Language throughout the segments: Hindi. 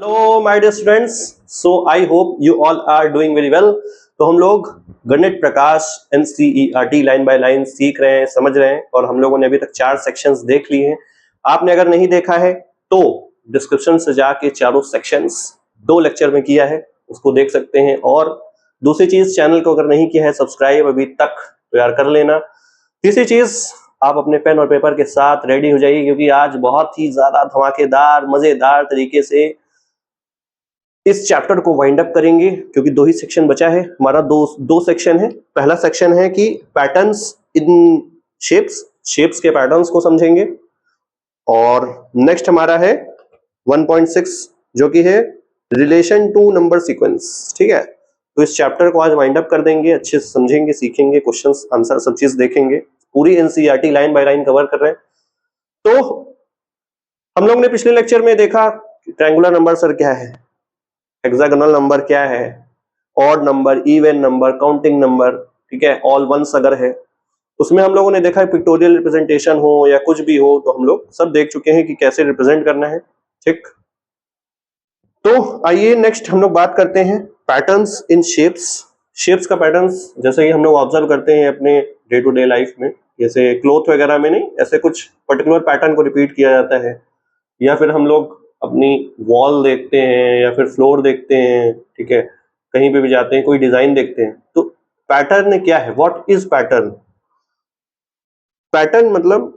Hello my dear students, so I hope you all are doing very well. तो हम लोग Ganit Prakash NCERT line by line सीख रहे हैं, समझ रहे हैं और हम लोगों ने अभी तक 4 सेक्शंस देख लिए हैं। आपने अगर नहीं देखा है तो डिस्क्रिप्शन से जाके चारों सेक्शंस 2 लेक्चर में किया है, उसको देख सकते हैं। और दूसरी चीज, चैनल को अगर नहीं किया है सब्सक्राइब अभी तक तो यार कर लेना। तीसरी चीज, आप अपने पेन और पेपर के साथ रेडी हो जाइए क्योंकि आज बहुत ही ज्यादा धमाकेदार मजेदार तरीके से इस चैप्टर को वाइंड अप करेंगे क्योंकि 2 ही सेक्शन बचा है हमारा। दो सेक्शन है। पहला सेक्शन है कि पैटर्न्स इन शेप्स के पैटर्न्स को समझेंगे और नेक्स्ट हमारा है 1.6 जो कि है रिलेशन टू नंबर सीक्वेंस। ठीक है, तो इस चैप्टर को आज वाइंड अप कर देंगे, अच्छे से समझेंगे, सीखेंगे, क्वेश्चंस आंसर सब चीज देखेंगे। पूरी NCERT line by line cover कर रहे हैं। तो हम लोग ने पिछले लेक्चर में देखा ट्रायंगुलर नंबर सर क्या है, हेक्सागोनल नंबर क्या है, odd number, even number, counting number, ठीक है, ऑल वंस अगर है। उसमें हम लोगों ने देखा है पिक्टोरियल रिप्रेजेंटेशन हो या कुछ भी हो तो हम लोग सब देख चुके हैं कि कैसे रिप्रेजेंट करना है। ठीक, तो आइए नेक्स्ट हम लोग बात करते हैं पैटर्न्स इन शेप्स का पैटर्न्स जैसे कि हम लोग ऑब्जर्व करते हैं अपने डे टू डे लाइफ में, जैसे क्लॉथ वगैरह में नहीं, ऐसे कुछ पर्टिकुलर पैटर्न को रिपीट किया जाता है, या फिर हम लोग अपनी वॉल देखते हैं या फिर फ्लोर देखते हैं, ठीक है, कहीं पे भी जाते हैं कोई डिजाइन देखते हैं। तो पैटर्न क्या है, व्हाट इज पैटर्न? पैटर्न मतलब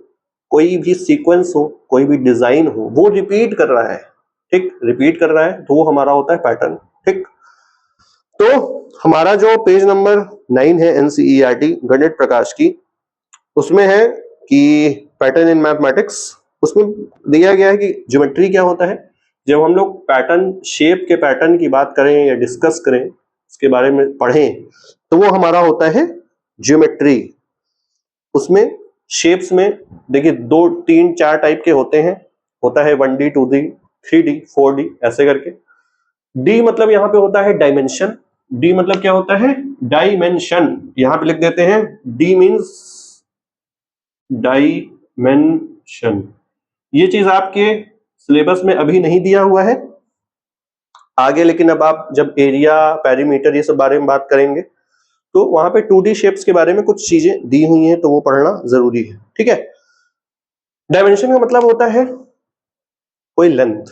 कोई भी सीक्वेंस हो, कोई भी डिजाइन हो, वो रिपीट कर रहा है। ठीक, रिपीट कर रहा है तो वो हमारा होता है पैटर्न। ठीक, तो हमारा जो पेज नंबर 9 है एनसीईआरटी गणित प्रकाश की, उसमें है कि पैटर्न इन मैथमेटिक्स। उसमें दिया गया है कि ज्योमेट्री क्या होता है। जब हम लोग पैटर्न, शेप के पैटर्न की बात करें या डिस्कस करें, उसके बारे में पढ़ें, तो वो हमारा होता है ज्योमेट्री। उसमें शेप्स में देखिए 2, 3, 4 टाइप के होते हैं। होता है 1D, 2D, 3D, 4D ऐसे करके। डी मतलब यहाँ पे होता है डायमेंशन। डी मतलब क्या होता है? डायमेंशन। यहाँ पे लिख देते हैं डी मीन्स डायमेंशन। ये चीज आपके सिलेबस में अभी नहीं दिया हुआ है आगे, लेकिन अब आप जब एरिया, पेरीमीटर ये सब बारे में बात करेंगे तो वहां पे 2D शेप्स के बारे में कुछ चीजें दी हुई हैं तो वो पढ़ना जरूरी है। ठीक है, डायमेंशन का मतलब होता है कोई लेंथ,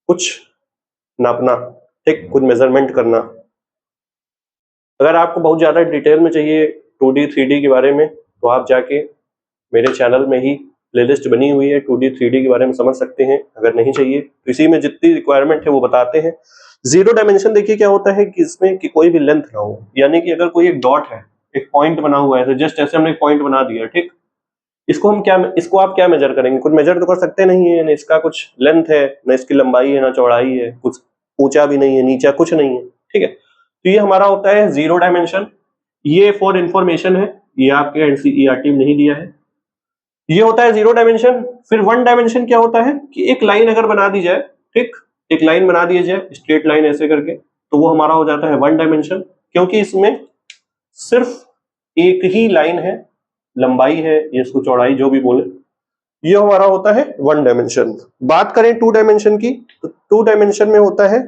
कुछ नापना, ठीक, कुछ मेजरमेंट करना। अगर आपको बहुत ज्यादा डिटेल में चाहिए 2D 3D के बारे में तो आप जाके मेरे चैनल में ही प्लेलिस्ट बनी हुई है, 2D 3D के बारे में समझ सकते हैं। अगर नहीं चाहिए तो इसी में जितनी रिक्वायरमेंट है वो बताते हैं। जीरो डायमेंशन देखिए क्या होता है कि इसमें कि कोई भी लेंथ ना हो, यानी कि अगर कोई एक डॉट है, एक पॉइंट बना हुआ है, तो जस्ट ऐसे हमने एक पॉइंट बना दिया, ठीक, इसको आप क्या मेजर करेंगे? कुछ मेजर तो कर सकते नहीं है, ना इसका कुछ लेंथ है, ना इसकी लंबाई है, ना चौड़ाई है, कुछ ऊंचा भी नहीं है, नीचा कुछ नहीं है। ठीक है, तो ये हमारा होता है जीरो डायमेंशन। ये फॉर इंफॉर्मेशन है, ये आपके एनसीईआरटी में नहीं दिया है। ये होता है जीरो डायमेंशन। फिर 1 डायमेंशन क्या होता है कि एक लाइन अगर बना दी जाए, ठीक, एक लाइन बना दी जाए स्ट्रेट लाइन ऐसे करके, तो वो हमारा हो जाता है 1 डायमेंशन, क्योंकि इसमें सिर्फ एक ही लाइन है, लंबाई है या इसको चौड़ाई जो भी बोले, ये हमारा होता है 1 डायमेंशन। बात करें 2 डायमेंशन की, तो 2 डायमेंशन में होता है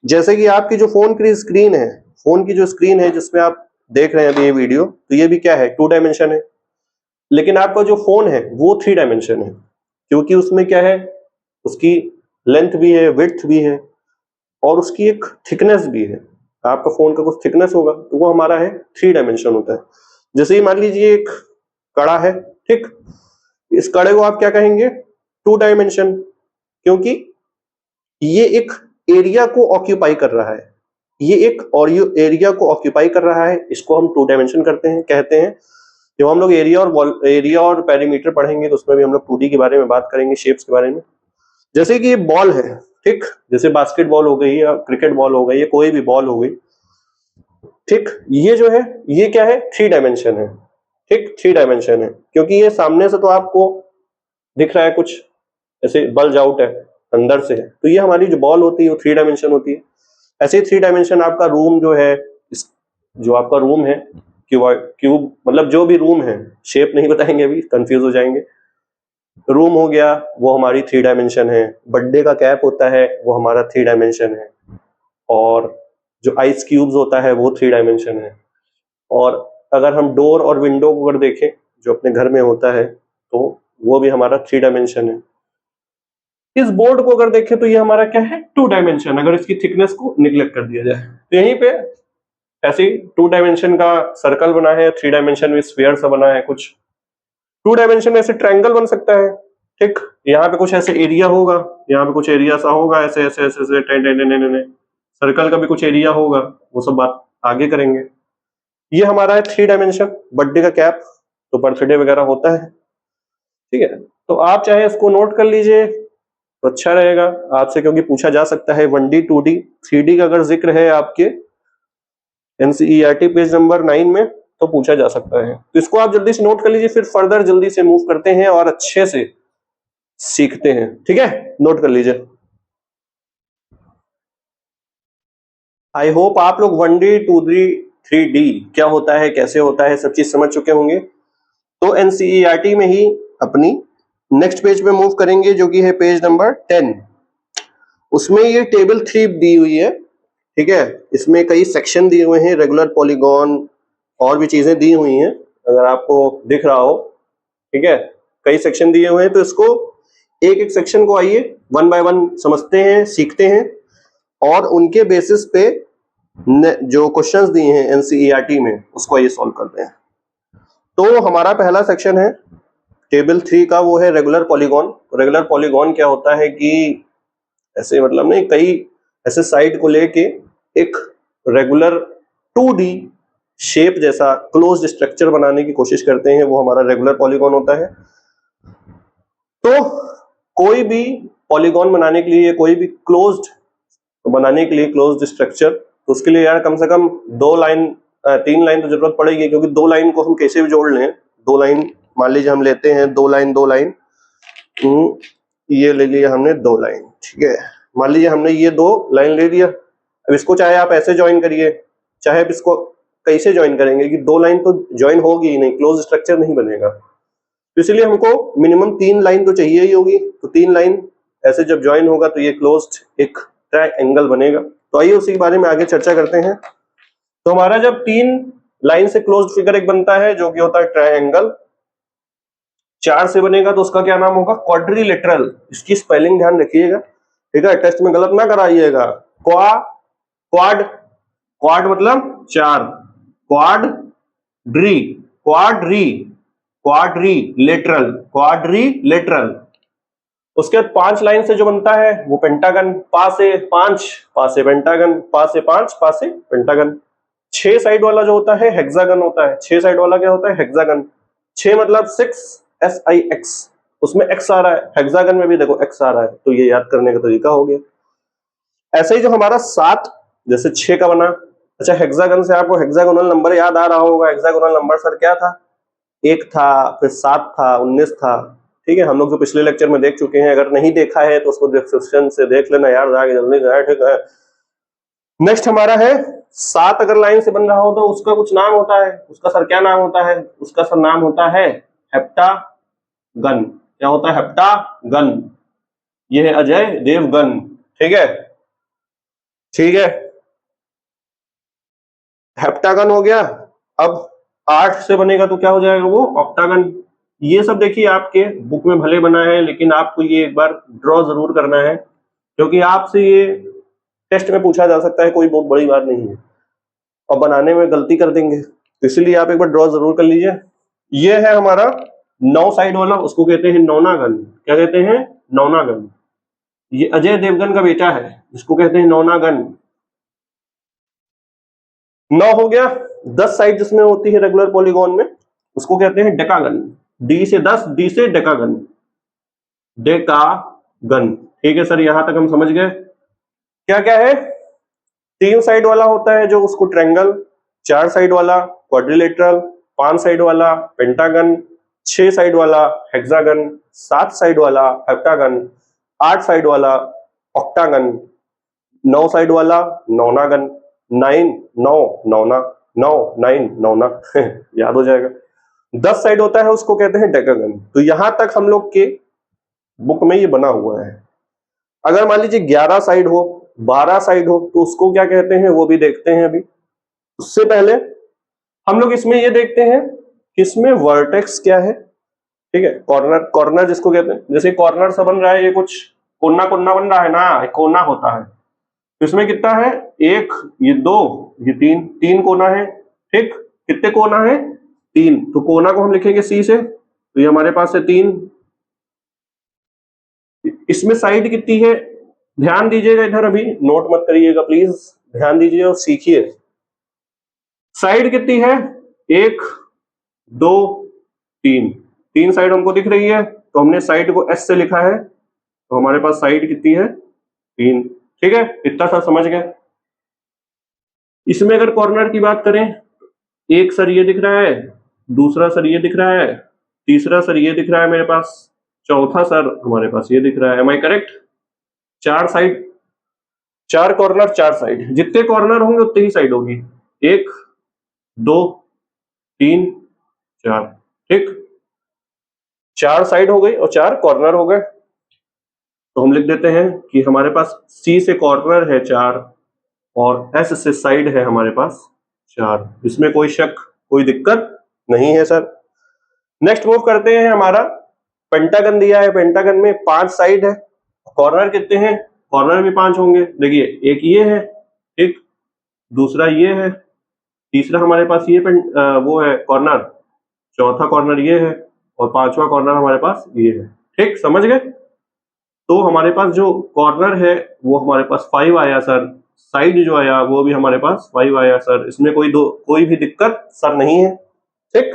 जैसे कि आपकी जो फोन की स्क्रीन है, फोन की जो स्क्रीन है जिसमें आप देख रहे हैं अभी ये वीडियो, तो ये भी क्या है? 2 डायमेंशन है। लेकिन आपका जो फोन है वो 3 डायमेंशन है, क्योंकि उसमें क्या है, उसकी लेंथ भी है, विड्थ भी है और उसकी एक थिकनेस भी है। आपका फोन का कुछ थिकनेस होगा तो वो हमारा है 3 डायमेंशन होता है। जैसे ही मान लीजिए एक कड़ा है, ठीक, इस कड़े को आप क्या कहेंगे? 2 डायमेंशन, क्योंकि ये एक एरिया को ऑक्यूपाई कर रहा है, ये एक और एरिया को ऑक्यूपाई कर रहा है, इसको हम 2 डायमेंशन कहते हैं। जब हम लोग एरिया और पेरीमीटर पढ़ेंगे तो उसमें भी हम लोग 2D के बारे में बात करेंगे, शेप्स के बारे में। जैसे कि ये बॉल है, ठीक, जैसे बास्केटबॉल हो गई या क्रिकेट बॉल हो गई या कोई भी बॉल हो गई, ठीक, ये जो है ये क्या है? 3 डायमेंशन है। ठीक, 3 डायमेंशन है क्योंकि ये सामने से तो आपको दिख रहा है कुछ ऐसे बल्ज आउट है, अंदर से है, तो ये हमारी जो बॉल होती है वो 3 डायमेंशन होती है। ऐसे ही 3 डायमेंशन आपका रूम जो है, जो आपका रूम है, क्यूब मतलब जो भी रूम है, शेप नहीं बताएंगे अभी, कंफ्यूज हो जाएंगे। रूम हो गया वो हमारी 3 डायमेंशन है, बर्थडे का कैप होता है वो हमारा 3 डायमेंशन है, और जो आइस क्यूब्स होता है वो 3 डायमेंशन है। और अगर हम डोर और विंडो को अगर देखें जो अपने घर में होता है तो वो भी हमारा 3 डायमेंशन है। इस बोर्ड को अगर देखें तो ये हमारा क्या है, 2 डायमेंशन, अगर इसकी थिकनेस को निग्लेक्ट कर दिया जाए तो यहीं पे ऐसे 2 डायमेंशन का सर्कल बना है, 3 डायमेंशन में स्फीयर सा बना है, कुछ 2 डायमेंशन में ऐसे ट्रायंगल बन सकता है। ठीक, यहाँ पे कुछ ऐसे एरिया होगा, यहाँ पे कुछ एरिया सा होगा, ऐसे ऐसे ऐसे ऐसे सर्कल का भी कुछ एरिया होगा, वो सब बात आगे करेंगे। ये हमारा है 3 डायमेंशन, बर्थडे का कैप, तो बर्थडे वगैरह होता है। ठीक है, तो आप चाहे इसको नोट कर लीजिए तो अच्छा रहेगा आपसे, क्योंकि पूछा जा सकता है 1D 2D 3D का अगर जिक्र है आपके एनसीईआरटी पेज नंबर 9 में तो पूछा जा सकता है। तो इसको आप जल्दी से नोट कर लीजिए, फिर फर्दर जल्दी से मूव करते हैं और अच्छे से सीखते हैं। ठीक है, नोट कर लीजिए। आई होप आप लोग 1D 2D 3D क्या होता है, कैसे होता है, सब चीज समझ चुके होंगे। तो एनसीईआरटी में ही अपनी नेक्स्ट पेज पे मूव करेंगे जो कि है पेज नंबर 10। उसमें ये टेबल 3 दी हुई है। ठीक है, इसमें कई सेक्शन दिए हुए हैं, रेगुलर पॉलीगॉन और भी चीजें दी हुई हैं, अगर आपको दिख रहा हो। ठीक है, कई सेक्शन दिए हुए हैं, तो इसको एक एक सेक्शन को आइए 1 बाय 1 समझते हैं, सीखते हैं, और उनके बेसिस पे जो क्वेश्चंस दिए हैं एनसीईआरटी में उसको आइए सॉल्व करते हैं। तो हमारा पहला सेक्शन है टेबल 3 का, वो है रेगुलर पॉलीगॉन। रेगुलर पॉलीगॉन क्या होता है कि ऐसे मतलब नहीं, कई ऐसे साइड को लेके एक रेगुलर 2D शेप जैसा क्लोज्ड स्ट्रक्चर बनाने की कोशिश करते हैं, वो हमारा रेगुलर पॉलीगॉन होता है। तो कोई भी पॉलीगॉन बनाने के लिए, कोई भी क्लोज्ड बनाने के लिए क्लोज्ड स्ट्रक्चर, तो उसके लिए यार कम से कम 3 लाइन तो जरूरत पड़ेगी, क्योंकि 2 लाइन को हम कैसे भी जोड़ लें। 2 लाइन मान लीजिए हम लेते हैं, 2 लाइन, ये ले लिया हमने 2 लाइन। ठीक है, मान लीजिए हमने ये 2 लाइन ले लिया। अब इसको चाहे आप ऐसे ज्वाइन करिए, चाहे आप इसको कैसे ज्वाइन करेंगे कि 2 लाइन तो ज्वाइन होगी ही नहीं, क्लोज स्ट्रक्चर नहीं बनेगा। तो इसलिए हमको मिनिमम 3 लाइन तो चाहिए ही होगी। तो 3 लाइन ऐसे जब ज्वाइन होगा तो ये क्लोज्ड एक ट्रायंगल बनेगा। तो आइए उसी के बारे में आगे चर्चा करते हैं। तो हमारा जब 3 लाइन से क्लोज्ड फिगर एक बनता है जो कि होता है ट्रायंगल, 4 से बनेगा तो उसका क्या नाम होगा, क्वाड्रिलेटरल। इसकी स्पेलिंग ध्यान रखिएगा, ठीक है, टेस्ट में गलत ना कराइएगा। क्वाड मतलब 4, क्वाड्रिलेटरल। उसके बाद 5 लाइन से जो बनता है वो पेंटागन, पा से 5, पा से पेंटागन, पा से 5, पा से पेंटागन। 6 साइड वाला जो होता है हेक्सागन होता है। 6 साइड वाला क्या होता है, हेक्सागन। 6 मतलब 6, SIX, उसमें X आ रहा है, हेक्सागन में भी देखो X आ रहा है, तो ये याद करने का तरीका हो गया। ऐसे ही जो हमारा 7 जैसे 6 का बना। अच्छा, हेक्सागन से आपको हेक्सागोनल नंबर याद आ रहा होगा। हेक्सागोनल नंबर सर क्या था, 1 था, फिर 7 था, 19 था। ठीक है, हम लोग जो पिछले लेक्चर में देख चुके हैं, अगर नहीं देखा है तो उसको डिस्क्रिप्शन से देख लेना यार, जाके जल्दी से। ठीक है, नेक्स्ट हमारा है 7 अगर लाइन से बन रहा हो तो उसका कुछ नाम होता है। उसका सर क्या नाम होता है, उसका सर नाम होता है हेप्टागन। क्या होता है, हेप्टागन। ये है अजय देवगन। ठीक है, ठीक है, हेप्टागन हो गया। अब 8 से बनेगा तो क्या हो जाएगा, वो ऑक्टागन। ये सब देखिए आपके बुक में भले बना है, लेकिन आपको ये एक बार ड्रॉ जरूर करना है, क्योंकि आपसे ये टेस्ट में पूछा जा सकता है, कोई बहुत बड़ी बात नहीं है, और बनाने में गलती कर देंगे, तो इसलिए आप एक बार ड्रॉ जरूर कर लीजिए। ये है हमारा 9 साइड वाला, उसको कहते हैं नौनागन। क्या कहते हैं, नौनागन। ये अजय देवगन का बेटा है, जिसको कहते हैं नौनागन। 9 हो गया। 10 साइड जिसमें होती है रेगुलर पॉलीगॉन में, उसको कहते हैं डेकागन। डी से 10, डी से डेकागन, डेकागन। ठीक है सर, यहां तक हम समझ गए। क्या क्या है, 3 साइड वाला होता है जो उसको ट्रायंगल, 4 साइड वाला क्वाड्रिलेटरल, 5 साइड वाला पेंटागन, 6 साइड वाला हेक्सागन, 7 साइड वाला हेप्टागन, 8 साइड वाला ऑक्टागन, 9 साइड वाला नौनागन। 9 9 नौना, 9 9 नौना याद हो जाएगा। 10 साइड होता है उसको कहते हैं डेकागन। तो यहां तक हम लोग के बुक में ये बना हुआ है। अगर मान लीजिए 11 साइड हो, 12 साइड हो, तो उसको क्या कहते हैं वो भी देखते हैं अभी। उससे पहले हम लोग इसमें ये देखते हैं कि इसमें वर्टेक्स क्या है। ठीक है, कॉर्नर, कॉर्नर जिसको कहते हैं, जैसे कॉर्नर सा बन रहा है, ये कुछ कोना कोना बन रहा है ना, कोना होता है। तो इसमें कितना है, एक, ये दो, ये तीन, तीन कोना है। ठीक, कितने कोना है, तीन। तो कोना को हम लिखेंगे सी से, तो ये हमारे पास है तीन। इसमें साइड कितनी है, ध्यान दीजिएगा इधर, अभी नोट मत करिएगा प्लीज, ध्यान दीजिए और सीखिए। साइड कितनी है, एक, दो, तीन, तीन साइड हमको दिख रही है, तो हमने साइड को एस से लिखा है, तो हमारे पास साइड कितनी है, तीन। ठीक है, इतना सा समझ गए। इसमें अगर कॉर्नर की बात करें, एक सर ये दिख रहा है, दूसरा सर ये दिख रहा है, तीसरा सर ये दिख रहा है मेरे पास, चौथा सर हमारे पास ये दिख रहा है। Am I correct? चार साइड, चार कॉर्नर, चार साइड, जितने कॉर्नर होंगे उतनी ही साइड होगी। एक, दो, तीन, चार। ठीक, चार साइड हो गई और चार कॉर्नर हो गए। तो हम लिख देते हैं कि हमारे पास सी से कॉर्नर है चार और एस से साइड है हमारे पास चार। इसमें कोई शक, कोई दिक्कत नहीं है सर। नेक्स्ट मूव करते हैं, हमारा पेंटागन दिया है, पेंटागन में 5 साइड है, कॉर्नर कितने हैं, कॉर्नर भी 5 होंगे। देखिए, एक ये है, एक, दूसरा ये है, तीसरा हमारे पास ये वो है कॉर्नर, चौथा कॉर्नर ये है और पांचवा कॉर्नर हमारे पास ये है। ठीक, समझ गए? तो हमारे पास जो कॉर्नर है वो हमारे पास 5 आया सर, साइड जो आया वो भी हमारे पास 5 आया सर। इसमें कोई भी दिक्कत सर नहीं है। ठीक,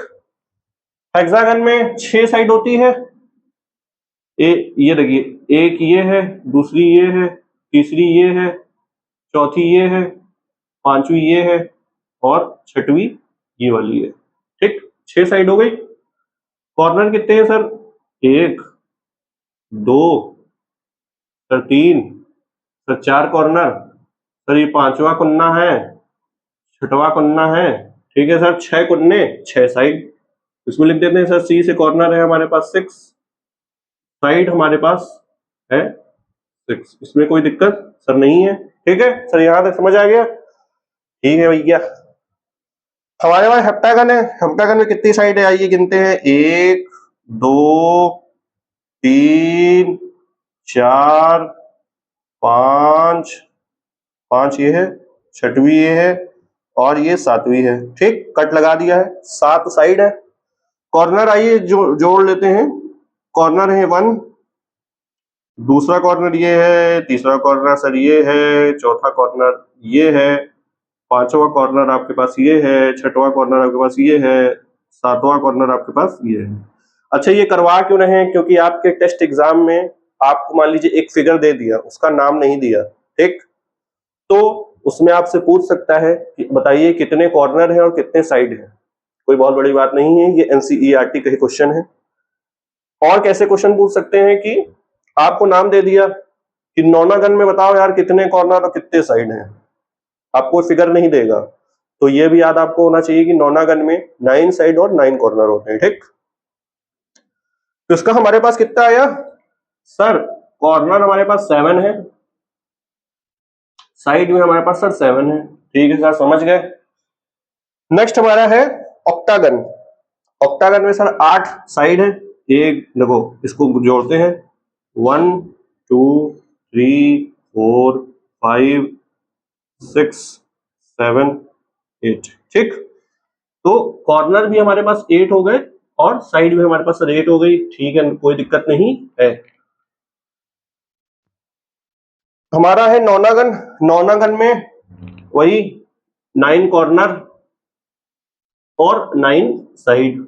हेक्सागन में 6 साइड होती है। ये देखिए, एक ये है, दूसरी ये है, तीसरी ये है, चौथी ये है, पांचवी ये है और छठवीं ये वाली है। ठीक, 6 साइड हो गई। कॉर्नर कितने हैं सर, एक, दो, सर तीन, सर चार कॉर्नर, सर ये पांचवा कुन्ना है, छठवा कुन्ना है। ठीक है सर, 6 कुन्ने, 6 साइड। इसमें लिख देते हैं सर, सी से कॉर्नर है हमारे पास 6, साइड हमारे पास है 6। इसमें कोई दिक्कत सर नहीं है। ठीक है सर, यहां तक समझ आ गया? ठीक है भैया। हमारे पास हेप्टागन है, हेप्टागन में कितनी साइड है आइए गिनते हैं, 1, 2, 3, 4, 5, 5 ये है, छठवीं ये है और ये सातवीं है। ठीक, कट लगा दिया है, 7 साइड है। कॉर्नर आइए जोड़ लेते हैं। कॉर्नर है 1, दूसरा कॉर्नर ये है, तीसरा कॉर्नर सर ये है, चौथा कॉर्नर ये है, पांचवा कॉर्नर आपके पास ये है, छठवां कॉर्नर आपके पास ये है, सातवां कॉर्नर आपके पास ये है। अच्छा, ये करवा क्यों रहे हैं, क्योंकि आपके टेस्ट एग्जाम में आपको मान लीजिए एक फिगर दे दिया, उसका नाम नहीं दिया। ठीक, तो उसमें आपसे पूछ सकता है कि बताइए कितने कॉर्नर है और कितने साइड है। कोई बहुत बड़ी बात नहीं है, ये एनसीईआरटी का ही क्वेश्चन है। और कैसे क्वेश्चन पूछ सकते हैं कि आपको नाम दे दिया कि नौनागन में बताओ यार कितने कॉर्नर और कितने साइड हैं, आपको फिगर नहीं देगा। तो ये भी याद आपको होना चाहिए कि नौनागन में 9 साइड और 9 कॉर्नर होते हैं। ठीक, तो इसका हमारे पास कितना आया सर, कॉर्नर हमारे पास 7 है, साइड में हमारे पास सर 7 है। ठीक है सर, समझ गए। नेक्स्ट हमारा है ऑक्टागन। ऑक्टागन में सर 8 साइड है। एक देखो, इसको जोड़ते हैं, 1, 2, 3, 4, 5, 6, 7, 8। ठीक, तो कॉर्नर भी हमारे पास 8 हो गए और साइड भी हमारे पास 8 हो गई। ठीक है, कोई दिक्कत नहीं है। हमारा है नौनागन। नौनागन में वही 9 कॉर्नर और 9 साइड।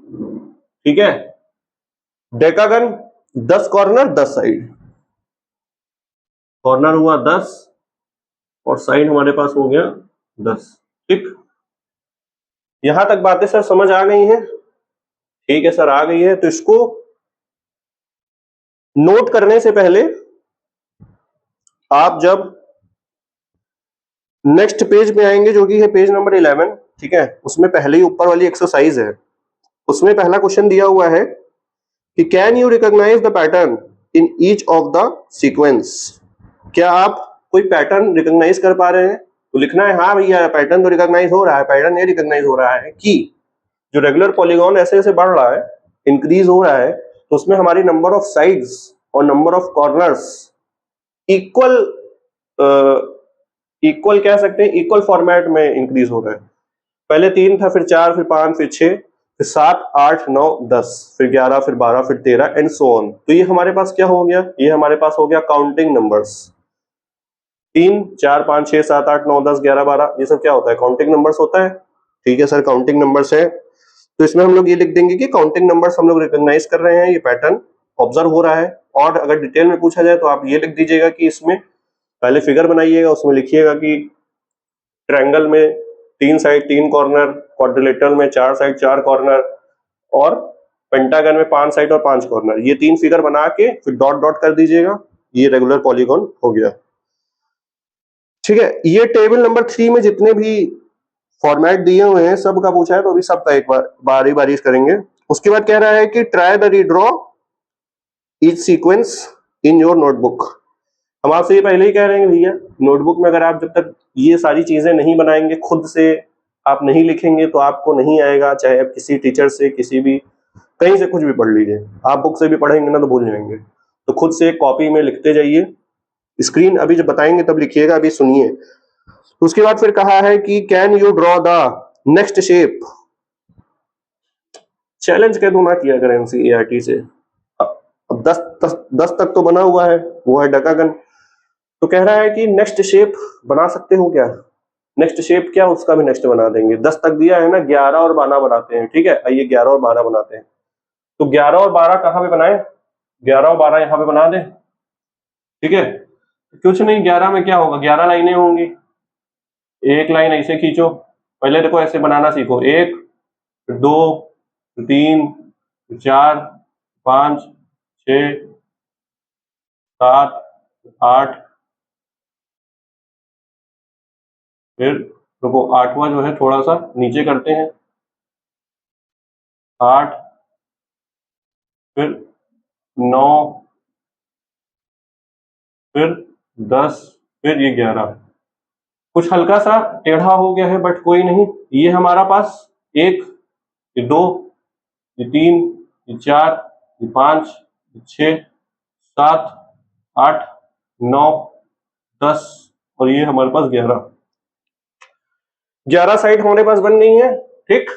ठीक है, डेकागन 10 कॉर्नर 10 साइड, कॉर्नर हुआ 10 और साइड हमारे पास हो गया 10। ठीक, यहां तक बातें सर समझ आ गई हैं? ठीक है सर, आ गई है। तो इसको नोट करने से पहले आप जब नेक्स्ट पेज में आएंगे, जो कि है पेज नंबर 11, ठीक है, उसमें पहले ही ऊपर वाली एक्सरसाइज है, उसमें पहला क्वेश्चन दिया हुआ है कि can you recognise the pattern in each of the sequence. क्या आप कोई पैटर्न रिकॉग्नाइज कर पा रहे हैं? तो लिखना है हाँ भैया पैटर्न तो रिकॉग्नाइज हो रहा है, पैटर्न ये रिकॉग्नाइज हो रहा है कि जो रेगुलर पॉलीगॉन ऐसे ऐसे बढ़ रहा है, इंक्रीज हो रहा है, तो उसमें हमारी नंबर ऑफ साइड्स और number of corners equal equal कह सकते हैं, इक्वल फॉर्मेट में इंक्रीज हो रहा है। पहले 3 था, फिर 4, फिर 5, फिर 6, फिर 7, 8, 9, 10, फिर 11, फिर 12, फिर 13 एंड सो ऑन। तो ये हमारे पास क्या हो गया? ये हमारे पास हो गया काउंटिंग नंबर्स। 3, 4, 5, 6, 7, 8, 9, 10, 11, 12, ये सब क्या होता है? काउंटिंग नंबर्स होता है। ठीक है सर, काउंटिंग नंबर्स है। तो इसमें हम लोग ये लिख देंगे कि काउंटिंग नंबर्स हम लोग रिकॉग्नाइज कर रहे हैं, ये पैटर्न ऑब्जर्व हो रहा है। और अगर डिटेल में पूछा जाए तो आप ये लिख दीजिएगा कि इसमें पहले फिगर बनाइएगा, उसमें लिखिएगा कि ट्रायंगल में 3 साइड 3 कॉर्नर, क्वाड्रिलेटरल में 4 साइड 4 कॉर्नर, और पेंटागन में 5 साइड और 5 कॉर्नर। ये 3 फिगर बना के फिर डॉट डॉट कर दीजिएगा, ये रेगुलर पॉलीगॉन हो गया। ठीक है, ये टेबल नंबर 3 में जितने भी फॉर्मेट दिए हुए हैं सब का पूछा है, तो अभी सबका एक बार बारी बारी करेंगे। उसके बाद कह रहा है कि try the redraw each sequence in your notebook. हम आपसे ये पहले ही कह रहे हैं भैया, नोटबुक में अगर आप जब तक ये सारी चीजें नहीं बनाएंगे, खुद से आप नहीं लिखेंगे तो आपको नहीं आएगा। चाहे आप किसी टीचर से, किसी भी कहीं से कुछ भी पढ़ लीजिए, आप बुक से भी पढ़ेंगे ना तो भूल जाएंगे। तो खुद से कॉपी में लिखते जाइए। स्क्रीन अभी जब बताएंगे तब लिखिएगा, अभी सुनिए। उसके बाद फिर कहा है कि can you draw the next shape. Challenge कह दो ना किया करें एनसीईआरटी से। अब 10 तक तो बना हुआ है, वो है डकागन। तो कह रहा है कि नेक्स्ट शेप बना सकते हो क्या? नेक्स्ट शेप क्या, उसका भी नेक्स्ट बना देंगे। 10 तक दिया है ना, 11 और 12 बनाते हैं। ठीक है, आइए 11 और 12 बनाते हैं। तो 11 और 12 कहां पे बनाए? 11 और 12 यहां पे बना दें। ठीक है, कुछ नहीं, 11 में क्या होगा, 11 लाइनें होंगी। एक लाइन ऐसे खींचो, पहले देखो ऐसे बनाना सीखो। 1, 2, 3, 4, 5, 6, 7, 8, फिर देखो 8वां जो है थोड़ा सा नीचे करते हैं, 8, फिर 9, फिर 10, फिर ये 11। कुछ हल्का सा टेढ़ा हो गया है बट कोई नहीं। ये हमारा पास 1, ये 2, ये 3, ये 4, ये 5, ये 6, 7, 8, 9, 10 और ये हमारे पास 11 साइड हमारे पास बन गई है। ठीक,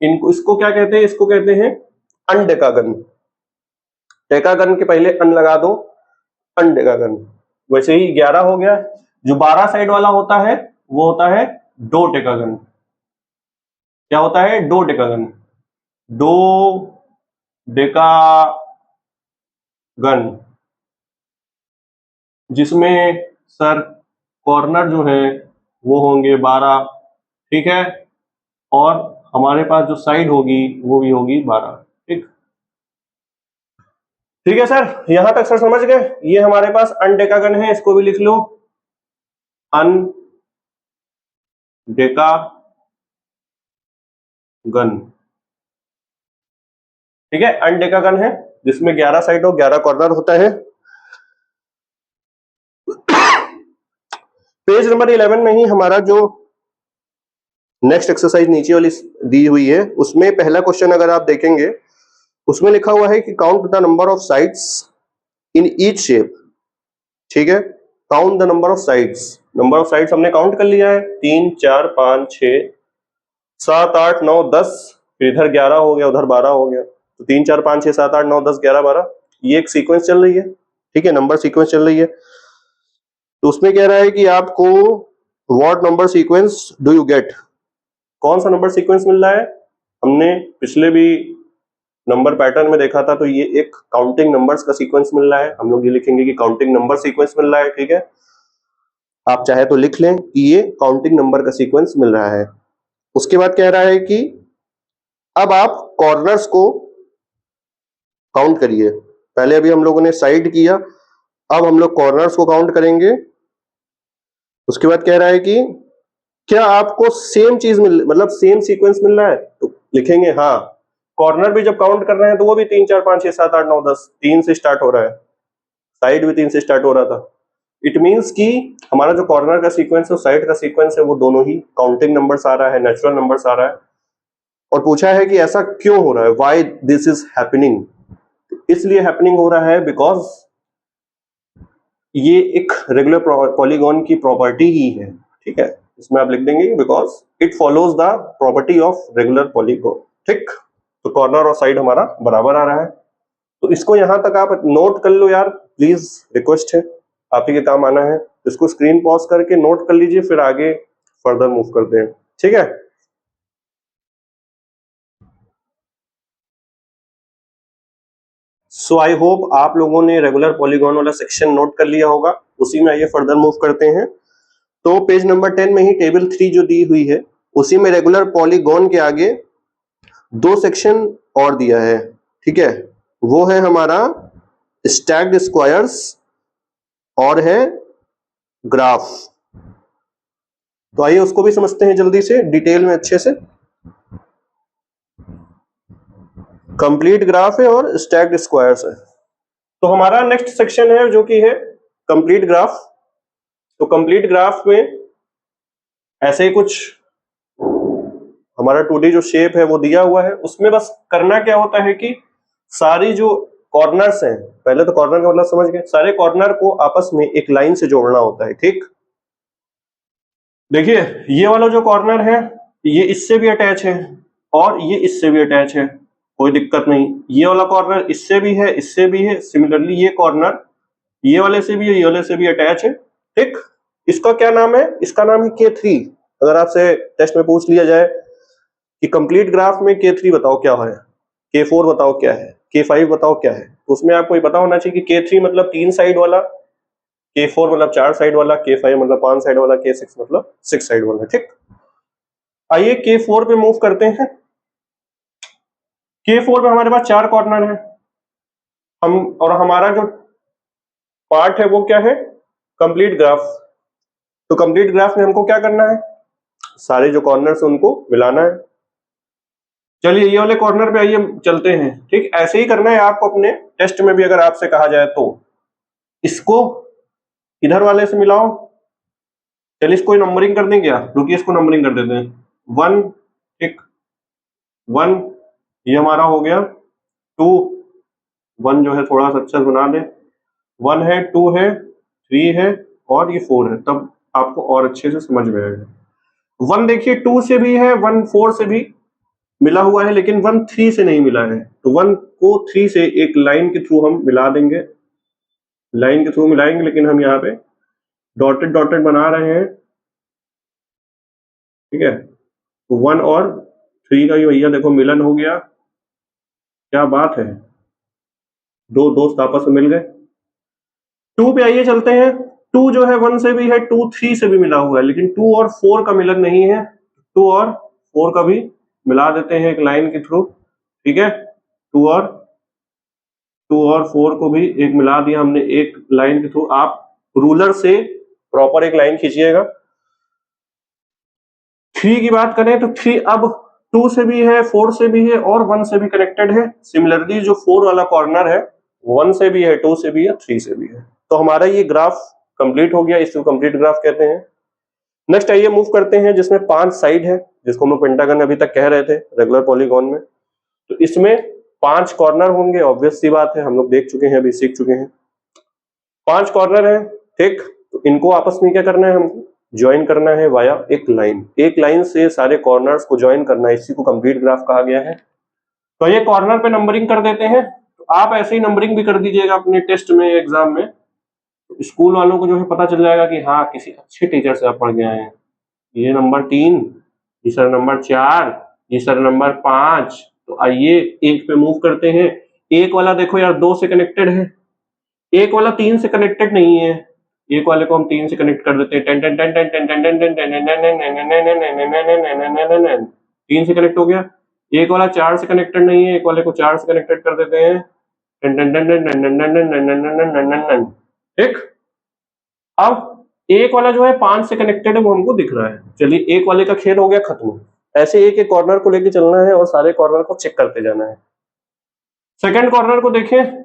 इनको इसको क्या कहते हैं? इसको कहते हैं अनडेकागन। डेकागन के पहले अन लगा दो, अनडेकागन। वैसे ही 11 हो गया। जो 12 साइड वाला होता है वो होता है डो डेकागन। क्या होता है? Do decagon. डो डेकागन जिसमें सर कॉर्नर जो है वो होंगे 12। ठीक है, और हमारे पास जो साइड होगी वो भी होगी 12। ठीक, ठीक है सर, यहां तक सर समझ गए? ये हमारे पास अनडेकागन है, इसको भी लिख लो, अनडेकागन। ठीक है, अनडेकागन है जिसमें 11 साइड और 11 कॉर्नर होता है। पेज नंबर 11 में ही हमारा जो नेक्स्ट एक्सरसाइज नीचे वाली दी हुई है, उसमें पहला क्वेश्चन अगर आप देखेंगे, उसमें लिखा हुआ है कि count the number of sides in each shape. ठीक है, count the number of sides. Number of sides हमने काउंट कर लिया है, 3, 4, 5, 6, 7, 8, 9, 10, फिर इधर 11 हो गया, उधर 12 हो गया। तो 3, 4, 5, 6, 7, 8, 9, 10, 11, 12, ये एक सीक्वेंस चल रही है। ठीक है, नंबर सीक्वेंस चल रही है। तो उसमें कह रहा है कि आपको what number sequence do you get, कौन सा नंबर सीक्वेंस मिल रहा है? हमने पिछले भी नंबर पैटर्न में देखा था, तो ये एक काउंटिंग नंबर्स का सीक्वेंस मिल रहा है। हम लोग ये लिखेंगे कि काउंटिंग नंबर सीक्वेंस मिल रहा है। ठीक है, आप चाहे तो लिख लें कि ये काउंटिंग नंबर का सीक्वेंस मिल रहा है। उसके बाद कह रहा है कि अब आप कॉर्नर्स को काउंट करिए। पहले अभी हम लोगों ने साइड किया, अब हम लोग कॉर्नर्स को काउंट करेंगे। उसके बाद कह रहा है कि क्या आपको सेम चीज मतलब सेम सीक्वेंस मिल रहा है? तो लिखेंगे हाँ। कॉर्नर भी जब काउंट कर रहे हैं तो वो भी 3, 4, 5, 6, 7, 8, 9, 10, 3 से स्टार्ट हो रहा है। साइड भी 3 से स्टार्ट हो रहा था। इट मींस कि हमारा जो कॉर्नर का सीक्वेंस है और साइड का सीक्वेंस है वो दोनों ही काउंटिंग नंबर्स आ रहा है, नेचुरल नंबर्स आ रहा है। और पूछा है कि ऐसा क्यों हो रहा है, व्हाई दिस इज हैपनिंग। इसलिए हैपनिंग हो रहा है बिकॉज ये एक रेगुलर पॉलीगॉन की प्रॉपर्टी ही है, ठीक है। इसमें आप लिख देंगे because it follows the property of regular polygon, ठीक। तो कॉर्नर और साइड हमारा बराबर आ रहा है। तो इसको यहां तक आप नोट कर लो यार, प्लीज, रिक्वेस्ट है, आप ही के काम आना है। इसको स्क्रीन पॉज करके नोट कर लीजिए, फिर आगे फर्दर मूव करते हैं, ठीक है। सो आई होप आप लोगों ने रेगुलर पॉलीगॉन वाला सेक्शन नोट कर लिया होगा। उसी में आइए फर्दर मूव करते हैं। तो पेज नंबर 10 में ही टेबल 3 जो दी हुई है उसी में रेगुलर पॉलीगॉन के आगे 2 सेक्शन और दिया है, ठीक है। वो है हमारा स्टैक्ड स्क्वायर्स और है ग्राफ। तो आइए उसको भी समझते हैं जल्दी से, डिटेल में अच्छे से। कंप्लीट ग्राफ है और स्टैक्ड स्क्वायर्स है। तो हमारा नेक्स्ट सेक्शन है जो कि है कंप्लीट ग्राफ। तो कंप्लीट ग्राफ में ऐसे ही कुछ हमारा 2D जो शेप है वो दिया हुआ है। उसमें बस करना क्या होता है कि सारी जो कॉर्नर्स हैं, पहले तो कॉर्नर का मतलब समझ गए, सारे कॉर्नर को आपस में एक लाइन से जोड़ना होता है, ठीक। देखिए ये वाला जो कॉर्नर है ये इससे भी अटैच है और ये इससे भी अटैच है, कोई दिक्कत नहीं। ये वाला कॉर्नर इससे भी है, इससे भी है। सिमिलरली ये कॉर्नर ये वाले से भी है, ये वाले से भी अटैच है, ठीक। इसका क्या नाम है? इसका नाम है K3। अगर आपसे टेस्ट में पूछ लिया जाए कि कंप्लीट ग्राफ में K3 बताओ क्या है, K4 बताओ क्या है, K5 बताओ क्या है, तो उसमें आपको ये पता होना चाहिए कि K3 मतलब 3 साइड वाला, K4 मतलब 4 साइड वाला, K5 मतलब 5 साइड वाला, K6 मतलब 6 साइड वाला, ठीक। आइए K4 पे मूव करते हैं। K4 में हमारे पास 4 कॉर्नर है। और हमारा जो पार्ट है वो क्या है? Complete graph. तो कंप्लीट ग्राफ में हमको क्या करना है? सारे जो कॉर्नर्स उनको मिलाना है। चलिए ये वाले कॉर्नर पे आइए चलते हैं, ठीक। ऐसे ही करना है आपको अपने टेस्ट में भी, अगर आपसे कहा जाए तो इसको इधर वाले से मिलाओ। चलिए इसको नंबरिंग कर दें क्या? रुकिए इसको नंबरिंग कर देते हैं। 1, ठीक, 1 ये हमारा हो गया। 2, 1 जो है थोड़ा सा अच्छा बना दे। 1 है, 2 है, 3 है और ये 4 है, तब आपको और अच्छे से समझ में आएगा। 1 देखिए 2 से भी है, 1 4 से भी मिला हुआ है, लेकिन 1 3 से नहीं मिला है। तो 1 को 3 से एक लाइन के थ्रू हम मिला देंगे, लाइन के थ्रू मिलाएंगे, लेकिन हम यहाँ पे डॉटेड डॉटेड बना रहे हैं, ठीक है। तो 1 और 3 का ये भैया देखो मिलन हो गया, क्या बात है, दो दोस्त आपस में मिल गए। 2 पे आइए चलते हैं। 2 जो है 1 से भी है, 2 3 से भी मिला हुआ है, लेकिन 2 और 4 का मिलन नहीं है। 2 और 4 का भी मिला देते हैं एक लाइन के थ्रू, ठीक है। 2 और 4 को भी एक मिला दिया हमने एक लाइन के थ्रू। आप रूलर से प्रॉपर एक लाइन खींचिएगा। 3 की बात करें तो 3 अब 2 से भी है, 4 से भी है और 1 से भी कनेक्टेड है। सिमिलरली जो 4 वाला कॉर्नर है 1 से भी है, 2 से भी है, 3 से भी है। तो हमारा ये ग्राफ कंप्लीट हो गया, इसको कंप्लीट ग्राफ कहते हैं। नेक्स्ट आइए मूव करते हैं जिसमें 5 साइड है, जिसको हम पेंटागन अभी तक कह रहे थे रेगुलर पॉलीगॉन में। तो इसमें 5 कॉर्नर होंगे, ऑब्वियस सी बात है, हम लोग देख चुके हैं, अभी सीख चुके हैं। 5 कॉर्नर है, ठीक। तो इनको आपस में क्या करना है? हमको ज्वाइन करना है वाया एक लाइन। एक लाइन से सारे कॉर्नर्स को ज्वाइन करना है, इसी को कंप्लीट ग्राफ कहा गया है। तो ये कॉर्नर पे नंबरिंग कर देते हैं। तो आप ऐसे ही नंबरिंग भी कर दीजिएगा अपने टेस्ट में, एग्जाम में। तो स्कूल वालों को जो है पता चल जाएगा कि हाँ किसी अच्छे टीचर से आप पढ़ के आए हैं। ये नंबर 3, ये सर नंबर 4, ये सर नंबर 5। तो आइए एक पे मूव करते हैं। एक वाला देखो यार 2 से कनेक्टेड है, एक वाला 3 से कनेक्टेड नहीं है। एक वाले को हम 3 से कनेक्ट कर देते हैं, 3 से कनेक्ट हो गया। एक वाला 4 से कनेक्टेड नहीं है, एक वाले को 4 से कनेक्टेड कर देते हैं, ठीक। अब एक वाला जो है 5 से कनेक्टेड है, वो हमको दिख रहा है। चलिए एक वाले का खेल हो गया खत्म। ऐसे एक एक कॉर्नर को लेके चलना है और सारे कॉर्नर को चेक करते जाना है। सेकंड कॉर्नर को देखें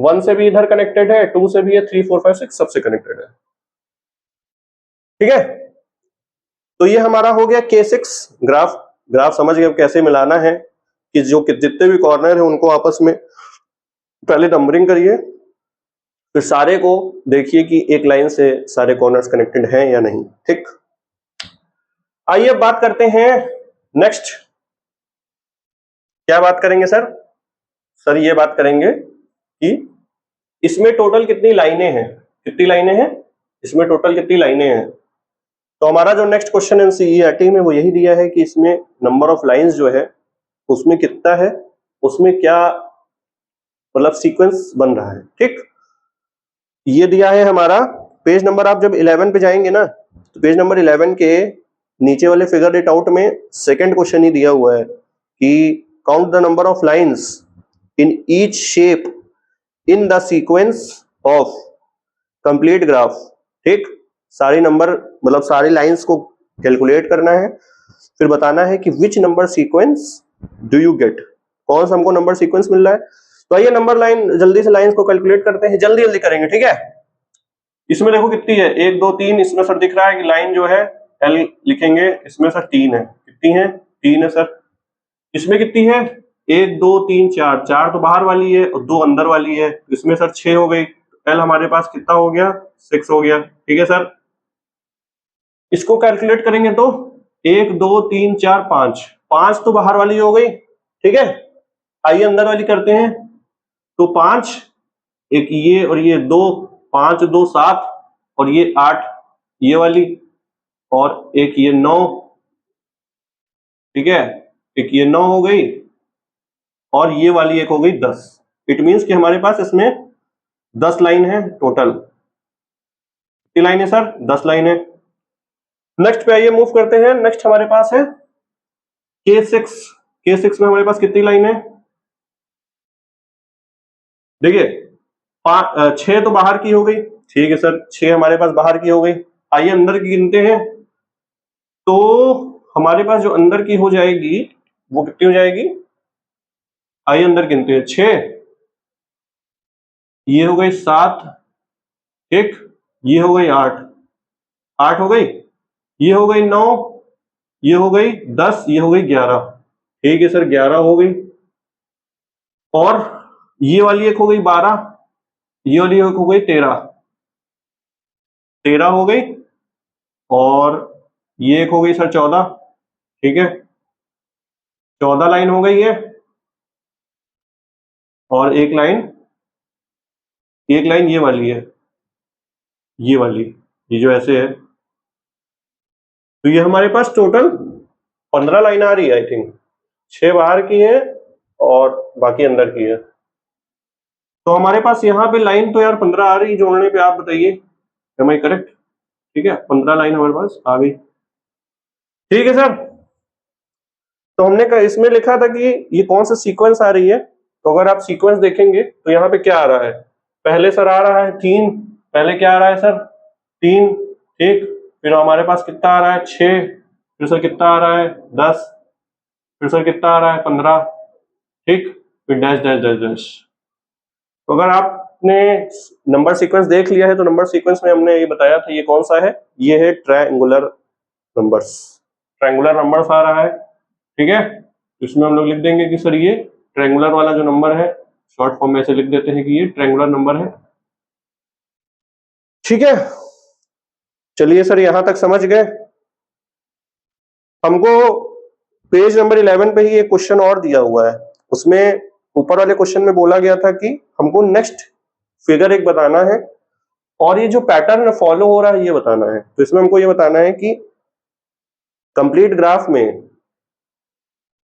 1 से भी इधर कनेक्टेड है, 2 से भी है, 3 4 5 6 सबसे कनेक्टेड है। ठीक है, तो ये हमारा हो गया K6 ग्राफ। ग्राफ समझ गए कैसे मिलाना है कि जो जितने भी कॉर्नर है उनको आपस में पहले नंबरिंग करिए, फिर सारे को देखिए कि एक लाइन से सारे कॉर्नर्स कनेक्टेड हैं या नहीं। ठीक, आइए अब बात करते हैं नेक्स्ट। क्या बात करेंगे सर? सर ये बात करेंगे कि इसमें टोटल कितनी लाइनें हैं। कितनी लाइनें हैं इसमें, टोटल कितनी लाइनें हैं। तो हमारा जो नेक्स्ट क्वेश्चन एनसीईआरटी में वो यही दिया है कि इसमें नंबर ऑफ लाइंस जो है उसमें कितना है, उसमें क्या मतलब सीक्वेंस बन रहा है। ठीक, ये दिया है हमारा पेज नंबर, आप जब 11 पे जाएंगे ना तो पेज नंबर 11 के नीचे वाले फिगर इट आउट में सेकंड क्वेश्चन ही दिया हुआ है कि count the number of lines in each shape in the sequence of complete graph. ठीक, सारी नंबर मतलब सारी लाइंस को कैलकुलेट करना है, फिर बताना है कि which number sequence do you get, कौन सा हमको नंबर सीक्वेंस मिल रहा है। तो आइए नंबर लाइन जल्दी से लाइंस को कैलकुलेट करते हैं, जल्दी जल्दी करेंगे। ठीक है, इसमें देखो कितनी है, 1 2 3, इसमें सर दिख रहा है कि लाइन जो है एल लिखेंगे, इसमें सर 3 है। कितनी है? 3 है सर। इसमें कितनी है? 1 2 3 4, 4 तो बाहर वाली है और 2 अंदर वाली है, इसमें सर 6 हो गई। एल हमारे पास कितना हो गया? 6 हो गया। ठीक है सर, इसको कैलकुलेट करेंगे तो 1 2 3 4 5, 5 तो बाहर वाली हो गई। ठीक है, आइए अंदर वाली करते हैं। तो 5, एक ये और ये 2, 5 2 7 और ये 8 ये वाली, और एक ये 9। ठीक है, एक ये 9 हो गई और ये वाली एक हो गई 10। इट मींस कि हमारे पास इसमें 10 लाइन है टोटल। कितनी लाइन है सर? 10 लाइन है। नेक्स्ट पे आइए मूव करते हैं। नेक्स्ट हमारे पास है K6। K6 में हमारे पास कितनी लाइन है? देखिए 6 तो बाहर की हो गई। ठीक है सर, 6 हमारे पास बाहर की हो गई। आइए अंदर की गिनते हैं। तो हमारे पास जो अंदर की हो जाएगी वो कितनी हो जाएगी? आइए अंदर गिनते हैं। 6, ये हो गई 7, ठीक, ये हो गई 8, 8 हो गई, ये हो गई 9, ये हो गई 10, ये हो गई 11। ठीक है सर, 11 हो गई। और ये वाली एक हो गई 12, ये वाली एक हो गई 13, 13 हो गई। और ये एक हो गई सर 14। ठीक है, 14 लाइन हो गई है। और एक लाइन ये वाली है, ये वाली, ये जो ऐसे है। तो ये हमारे पास टोटल 15 लाइन आ रही है। आई थिंक 6 बाहर की है और बाकी अंदर की है। तो हमारे पास यहाँ पे लाइन तो यार 15 आ रही जोड़ने पे, आप बताइए एम आई करेक्ट? ठीक है, 15 लाइन हमारे पास आ गई। ठीक है सर, तो हमने इसमें लिखा था कि ये कौन सा सीक्वेंस आ रही है। तो अगर आप सीक्वेंस देखेंगे तो यहाँ पे क्या आ रहा है? पहले सर आ रहा है 3, पहले क्या आ रहा है सर? 3। ठीक, फिर हमारे पास कितना आ रहा है? 6, फिर सर कितना आ रहा है? 10, फिर सर कितना आ रहा है? 15। ठीक, फिर डैश डैश डैश डैश। तो अगर आपने नंबर सीक्वेंस देख लिया है तो नंबर सीक्वेंस में हमने ये बताया था ये कौन सा है, ये है ट्रायंगुलर नंबर्स। ट्रायंगुलर नंबर्स आ रहा है। ठीक है, इसमें हम लोग लिख देंगे कि सर ये ट्रायंगुलर वाला जो नंबर है, शॉर्ट फॉर्म में ऐसे लिख देते हैं कि ये ट्रायंगुलर नंबर है। ठीक है, चलिए सर यहां तक समझ गए। हमको पेज नंबर 11 पे ही एक क्वेश्चन और दिया हुआ है, उसमें ऊपर वाले क्वेश्चन में बोला गया था कि हमको नेक्स्ट फिगर एक बताना है और ये जो पैटर्न फॉलो हो रहा है ये बताना है। तो इसमें हमको ये बताना है कि कंप्लीट ग्राफ में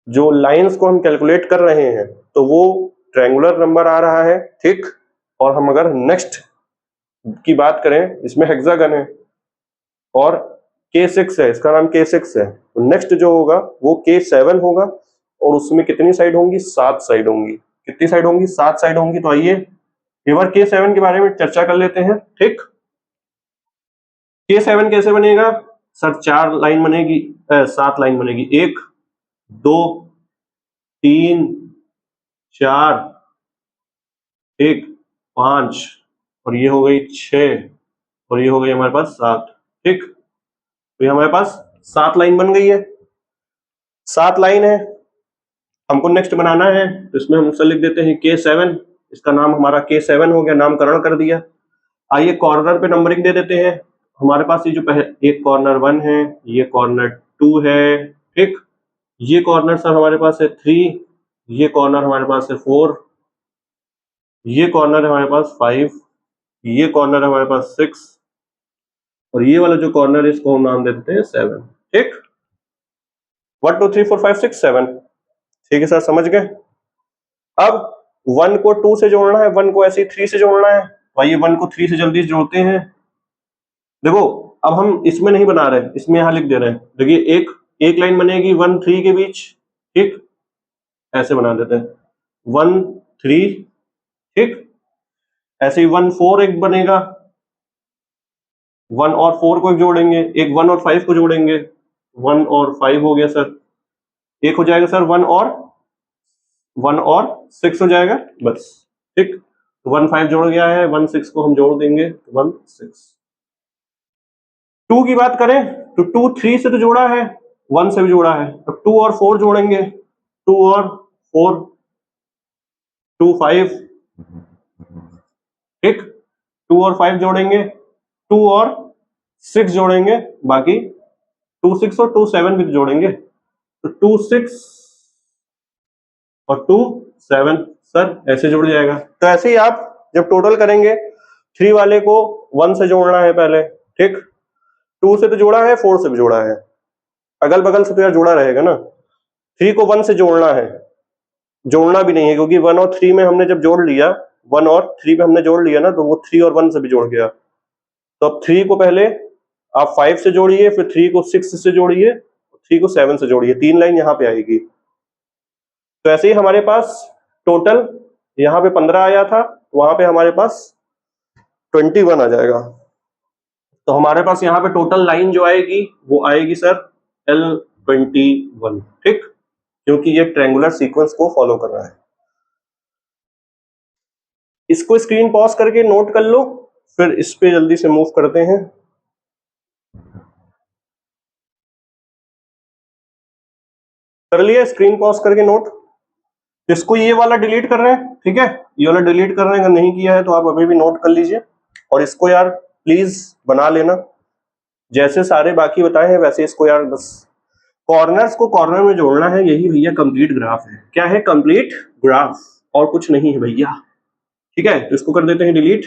जो लाइंस को हम कैलकुलेट कर रहे हैं तो वो ट्रायंगुलर नंबर आ रहा है। ठीक, और हम अगर नेक्स्ट की बात करें, इसमें हेक्सागन है और K6 है, इसका नाम K6 है। तो नेक्स्ट जो होगा वो K7 होगा और उसमें कितनी साइड होंगी? 7 साइड होंगी। कितनी साइड होंगी? 7 साइड होंगी। तो आइए एक बार K7 के बारे में चर्चा कर लेते हैं। ठीक, K7 कैसे बनेगा सर? 4 लाइन बनेगी, 7 लाइन बनेगी। 1 2 3 4, ठीक, 5 और ये हो गई 6 और ये हो गई हमारे पास 7। ठीक, तो ये हमारे पास 7 लाइन बन गई है। 7 लाइन है, हमको नेक्स्ट बनाना है, तो इसमें हम लिख देते हैं K7। इसका नाम हमारा K7 हो गया, नामकरण कर दिया। आइए कॉर्नर पे नंबरिंग दे देते हैं। हमारे पास ये जो एक कॉर्नर 1 है, ये कॉर्नर 2 है। ठीक, ये कॉर्नर सर हमारे पास है 3, ये कॉर्नर हमारे पास है 4, ये कॉर्नर है हमारे पास 5, ये कॉर्नर है हमारे पास 6 और ये वाला जो कॉर्नर है इसको हम नाम दे देते हैं 7। ठीक, 1 2 3 4 5 6 7। ठीक है सर, समझ गए। अब 1 को 2 से जोड़ना है, 1 को ऐसे ही 3 से जोड़ना है। आइए 1 को 3 से जल्दी से जोड़ते हैं। देखो अब हम इसमें नहीं बना रहे, इसमें यहां लिख दे रहे हैं। देखिए एक लाइन बनेगी 1 3 के बीच। ठीक, ऐसे बना देते हैं 1 3। ठीक, ऐसे ही 1 4 एक बनेगा, 1 और 4 को एक जोड़ेंगे, एक 1 और 5 को जोड़ेंगे, 1 और 5 हो गया सर। एक हो जाएगा सर 1 और 6 हो जाएगा बस। ठीक, 1 5 जोड़ गया है, 1 6 को हम जोड़ देंगे 1 6। 2 की बात करें तो 2 3 से तो जोड़ा है, 1 से भी जोड़ा है, अब 2 और 4 जोड़ेंगे, 2 और 4 2 5। ठीक, 2 और 5 जोड़ेंगे, 2 और 6 जोड़ेंगे, बाकी 2 6 और 2 7 भी जोड़ेंगे, तो 2 6 और 2 7 सर ऐसे जुड़ जाएगा। तो ऐसे ही आप जब टोटल करेंगे, 3 वाले को 1 से जोड़ना है पहले। ठीक, 2 से तो जोड़ा है, 4 से भी जोड़ा है, अगल बगल से तो यार जोड़ा रहेगा ना। 3 को 1 से जोड़ना है, जोड़ना भी नहीं है क्योंकि 1 और 3 में हमने जब जोड़ लिया, 1 और 3 में हमने जोड़ लिया ना, तो वो 3 और 1 से भी जोड़ गया। तो अब 3 को पहले आप 5 से जोड़िए, फिर 3 को 6 से जोड़िए, 3 को 7 से जोड़िए, 3 लाइन यहाँ पे आएगी। तो ऐसे ही हमारे पास टोटल यहाँ पे 15 आया था, वहां पे हमारे पास 21 आ जाएगा। तो हमारे पास यहाँ पे टोटल लाइन जो आएगी वो आएगी सर L21। ठीक, क्योंकि ये ट्रायंगुलर सीक्वेंस को फॉलो कर रहा है। इसको स्क्रीन पॉज करके नोट कर लो, फिर इस पे जल्दी से मूव करते हैं। कर लिया स्क्रीन पॉज करके नोट। इसको ये वाला डिलीट कर रहे हैं, ठीक है, ये वाला डिलीट कर रहे हैं, अगर नहीं किया है तो आप अभी भी नोट कर लीजिए। और इसको यार प्लीज बना लेना, जैसे सारे बाकी बताए हैं वैसे इसको यार बस कॉर्नर्स को कॉर्नर में जोड़ना है। यही भैया कंप्लीट ग्राफ है। क्या है? कंप्लीट ग्राफ, और कुछ नहीं है भैया। ठीक है, तो इसको कर देते हैं डिलीट।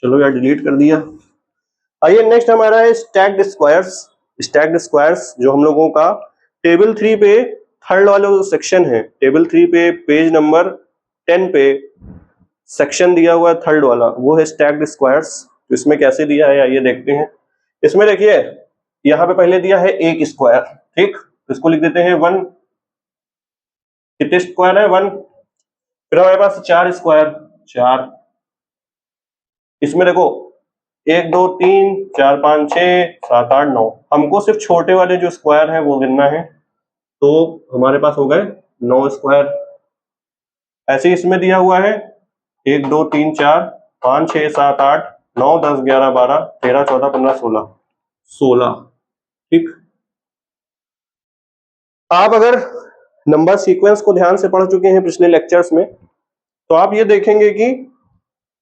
चलो यार डिलीट कर दिया। आइए नेक्स्ट हमारा है स्टैक्ड स्क्वायर्स। स्टैक्ड स्क्वायर्स जो हम लोगों का टेबल 3 पे थर्ड वाला जो सेक्शन है, टेबल 3 पे पेज नंबर 10 पे सेक्शन दिया हुआ है थर्ड वाला, वो है स्टैक्ड स्क्वायर्स। तो इसमें कैसे दिया है आइए देखते हैं। इसमें देखिए यहाँ पे पहले दिया है एक स्क्वायर। ठीक, तो इसको लिख देते हैं 1। कितने स्क्वायर है? 1। फिर हमारे पास 4 स्क्वायर, 4। इसमें देखो 1 2 3 4 5 6 7 8 9, हमको सिर्फ छोटे वाले जो स्क्वायर है वो गिनना है, तो हमारे पास हो गए 9 स्क्वायर। ऐसे इसमें दिया हुआ है 1 2 3 4 5 6 7 8 9 10 11 12 13 14 15 16 16। ठीक, आप अगर नंबर सीक्वेंस को ध्यान से पढ़ चुके हैं पिछले लेक्चर्स में, तो आप ये देखेंगे कि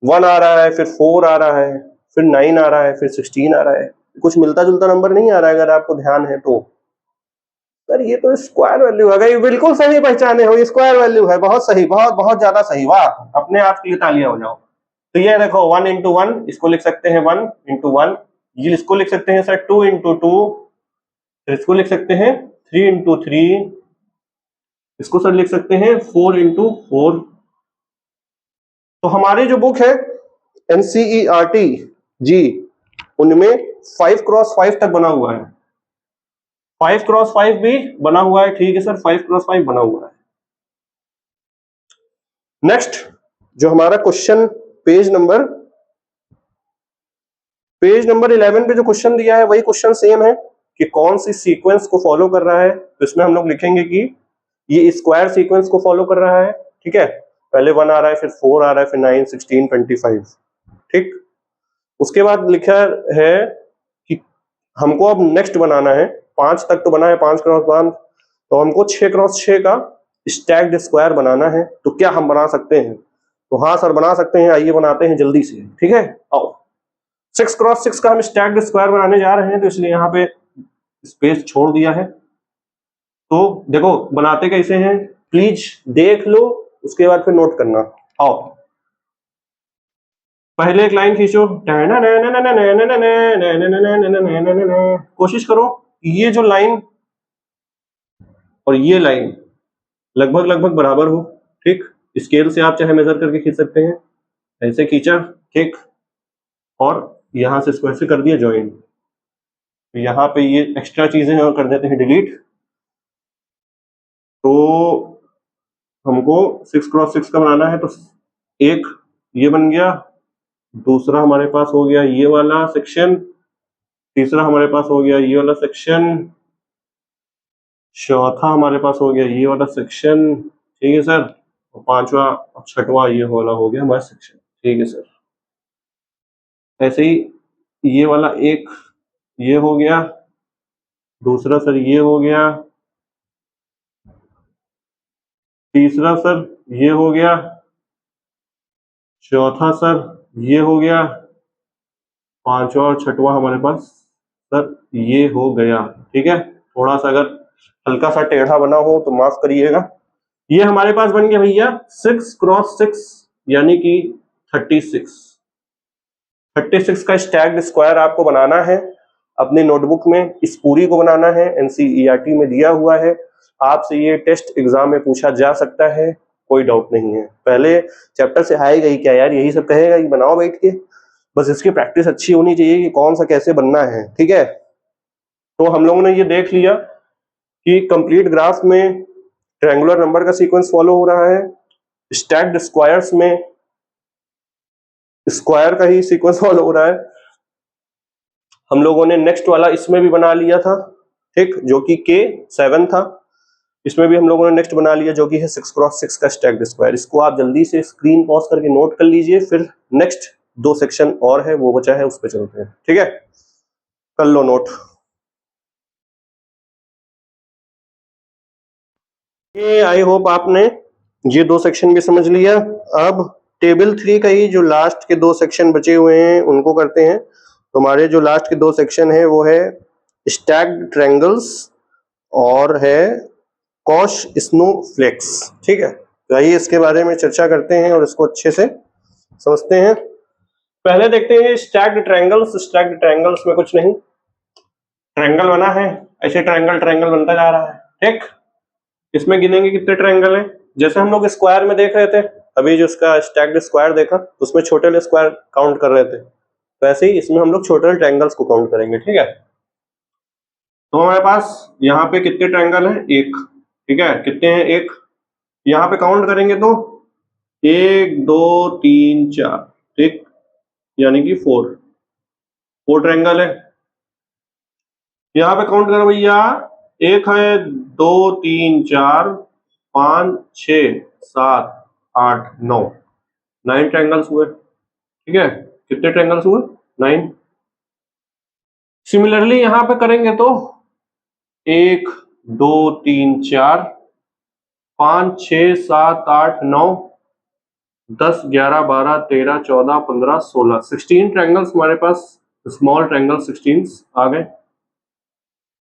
1 आ रहा है, फिर 4 आ रहा है, फिर 9 आ रहा है, फिर 16 आ रहा है। कुछ मिलता जुलता नंबर नहीं आ रहा है अगर आपको ध्यान है तो। सर ये तो स्क्वायर वैल्यू है। ये बिल्कुल सही पहचाने हो, ये स्क्वायर वैल्यू है। बहुत सही, बहुत बहुत ज्यादा सही, वाह, अपने आप के लिए तालियां हो जाओ। तो ये देखो 1 into 1, इसको लिख सकते हैं 1 into 1, ये इसको लिख सकते हैं सर 2 into 2, इसको लिख सकते हैं 3 into 3, इसको सर लिख सकते हैं 4 into 4। तो हमारी जो बुक है एनसीईआरटी जी, उनमें 5x5 तक बना हुआ है। 5x5 भी बना हुआ है। ठीक है सर, 5x5 बना हुआ है। नेक्स्ट जो हमारा क्वेश्चन पेज नंबर 11 पे जो क्वेश्चन दिया है वही क्वेश्चन सेम है कि कौन सी सीक्वेंस को फॉलो कर रहा है। तो इसमें हम लोग लिखेंगे कि ये स्क्वायर सीक्वेंस को फॉलो कर रहा है। ठीक है, पहले 1 आ रहा है, फिर 4 आ रहा है, फिर 9, 16, 25। ठीक, उसके बाद लिखा है कि हमको अब नेक्स्ट बनाना है, 5 तक तो बना है, 5 क्रॉस 5, तो हमको 6 क्रॉस 6 का स्टैक्ड स्क्वायर बनाना है। तो क्या हम बना सकते हैं? तो हाँ सर बना सकते हैं, आइए बनाते हैं जल्दी से। ठीक है, आओ। 6 क्रॉस 6 का हम स्टैक्ड स्क्वायर बनाने जा रहे हैं, तो इसलिए यहाँ पे स्पेस छोड़ दिया है। तो देखो बनाते कैसे हैं, प्लीज देख लो, उसके बाद फिर नोट करना। आओ, पहले एक लाइन खींचो, कोशिश करो ये जो लाइन और ये लाइन लगभग लगभग बराबर हो। ठीक, स्केल से आप चाहे मेजर करके खींच सकते हैं, ऐसे खींचा। ठीक, और यहां से इसको ऐसे कर दिया ज्वाइन। यहाँ पे ये एक्स्ट्रा चीजें और कर देते हैं डिलीट। तो हमको 6 क्रॉस 6 का बनाना है, तो एक ये बन गया, दूसरा हमारे पास हो गया ये वाला सेक्शन, तीसरा हमारे पास हो गया ये वाला सेक्शन, चौथा हमारे पास हो गया ये वाला सेक्शन। ठीक है सर, और पांचवा और छठवां ये वाला हो गया हमारा सेक्शन। ठीक है सर, ऐसे ही ये वाला एक ये हो गया, दूसरा सर ये हो गया, तीसरा सर ये हो गया, चौथा सर ये हो गया, पांचवा और छठवां हमारे पास सर ये हो गया। ठीक है, थोड़ा सा अगर हल्का सा टेढ़ा बना हो तो माफ करिएगा। ये हमारे पास बन गया भैया 6 क्रॉस 6 यानी कि 36। 36 का स्टैक्ड स्क्वायर आपको बनाना है अपनी नोटबुक में, इस पूरी को बनाना है, एनसीईआरटी में दिया हुआ है। आपसे ये टेस्ट एग्जाम में पूछा जा सकता है, कोई डाउट नहीं है। पहले चैप्टर से आएगा ही क्या यार, यही सब कहेगा कि बनाओ बैठ के, बस इसकी प्रैक्टिस अच्छी होनी चाहिए कि कौन सा कैसे बनना है। ठीक है, तो हम लोगों ने ये देख लिया कि कंप्लीट ग्राफ में ट्रायंगुलर नंबर का सीक्वेंस फॉलो हो रहा है, स्टैक्ड स्क्वायर्स में स्क्वायर का ही सीक्वेंस फॉलो हो रहा है। हम लोगों ने नेक्स्ट वाला इसमें भी बना लिया था, ठीक, जो कि K7 था। इसमें भी हम लोगों ने नेक्स्ट बना लिया जो कि है 6 क्रॉस 6 का स्टैक्ड स्क्वायर। इसको आप जल्दी से स्क्रीन पॉज करके नोट कर लीजिए, फिर नेक्स्ट 2 सेक्शन और है वो बचा है, उस पर चलते हैं। ठीक है, कर लो नोट। ये आई होप आपने ये 2 सेक्शन भी समझ लिया। अब टेबल 3 का ही जो लास्ट के 2 सेक्शन बचे हुए हैं उनको करते हैं। तो हमारे जो लास्ट के 2 सेक्शन है वो है स्टैक्ड ट्रायंगल्स और है कॉश स्नोफ्लेक्स। ठीक है, तो आइए इसके बारे में चर्चा करते हैं और इसको अच्छे से समझते हैं। पहले देखते हैं स्टैक्ड ट्रायंगल्स। स्टैक्ड ट्रायंगल्स में कुछ नहीं, ट्रायंगल बना है, ऐसे ट्रायंगल ट्रायंगल बनता जा रहा है। ठीक, इसमें गिनेंगे कितने ट्रायंगल हैं, जैसे हम लोग स्क्वायर में देख रहे थे अभी, जो इसका स्टैक्ड स्क्वायर देखा उसमें छोटे वाले स्क्वायर काउंट कर रहे थे, वैसे ही इसमें हम लोग छोटे वाले ट्रायंगल्स को काउंट करेंगे। ठीक है, तो हमारे पास यहाँ पे कितने ट्रायंगल हैं, एक। ठीक है, कितने हैं, एक। यहाँ पे काउंट करेंगे तो 1 2 3 4, ठीक, यानी कि 4 ट्रायंगल है। यहाँ पे काउंट करो भैया, एक है, 2 3 4 5 6 7 8 9, 9 ट्रायंगल्स हुए। ठीक है, कितने ट्रायंगल्स हुए, 9। सिमिलरली यहां पे करेंगे तो 1 2 3 4 5 6 7 8 9 10 11 12 13 14 15 16, 16 ट्रायंगल्स हमारे पास, स्मॉल ट्रायंगल 16 आ गए।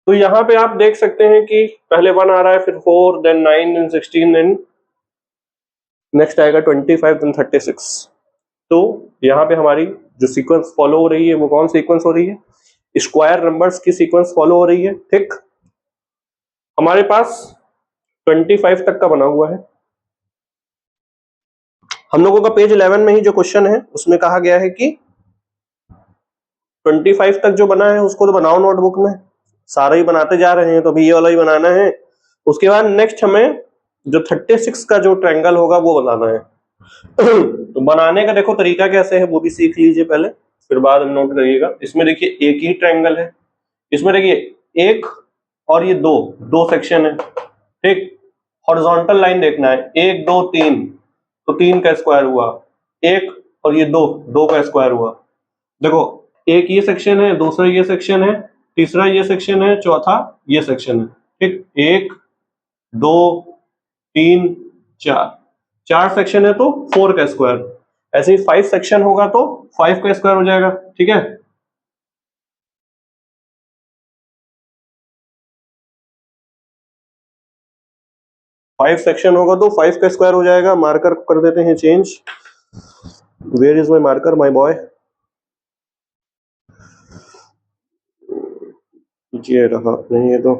तो यहाँ पे आप देख सकते हैं कि पहले 1 आ रहा है, फिर 4, देन 9, देन 16, देन नेक्स्ट आएगा 25, देन 36। तो यहाँ पे हमारी जो सीक्वेंस फॉलो हो रही है वो कौन सीक्वेंस हो रही है, स्क्वायर नंबर्स की सीक्वेंस फॉलो हो रही है। ठीक, हमारे पास 25 तक का बना हुआ है। हम लोगों का पेज 11 में ही जो क्वेश्चन है उसमें कहा गया है कि 25 तक जो बना है उसको तो बनाओ नोटबुक में, सारा ही बनाते जा रहे हैं तो अभी ये वाला ही बनाना है। उसके बाद नेक्स्ट हमें जो 36 का जो ट्रायंगल होगा वो बनाना है। तो बनाने का देखो तरीका कैसे है वो भी सीख लीजिए पहले, फिर बाद में नोट करिएगा। इसमें देखिए एक ही ट्रायंगल है, इसमें देखिए एक और ये दो सेक्शन है। ठीक, हॉरिजॉन्टल लाइन देखना है, 1 2 3, तो 3 का स्क्वायर हुआ, 1 और ये 2, 2 का स्क्वायर हुआ। देखो एक ये सेक्शन है, दूसरा ये सेक्शन है, तीसरा ये सेक्शन है, चौथा ये सेक्शन है। ठीक, 1 2 3 4, 4 सेक्शन है तो 4 का स्क्वायर। ऐसे ही 5 सेक्शन होगा तो 5 का स्क्वायर हो जाएगा। ठीक है, फाइव सेक्शन होगा तो 5 का स्क्वायर हो जाएगा। मार्कर कर देते हैं change. Where is my marker my boy? ये रहा नहीं है तो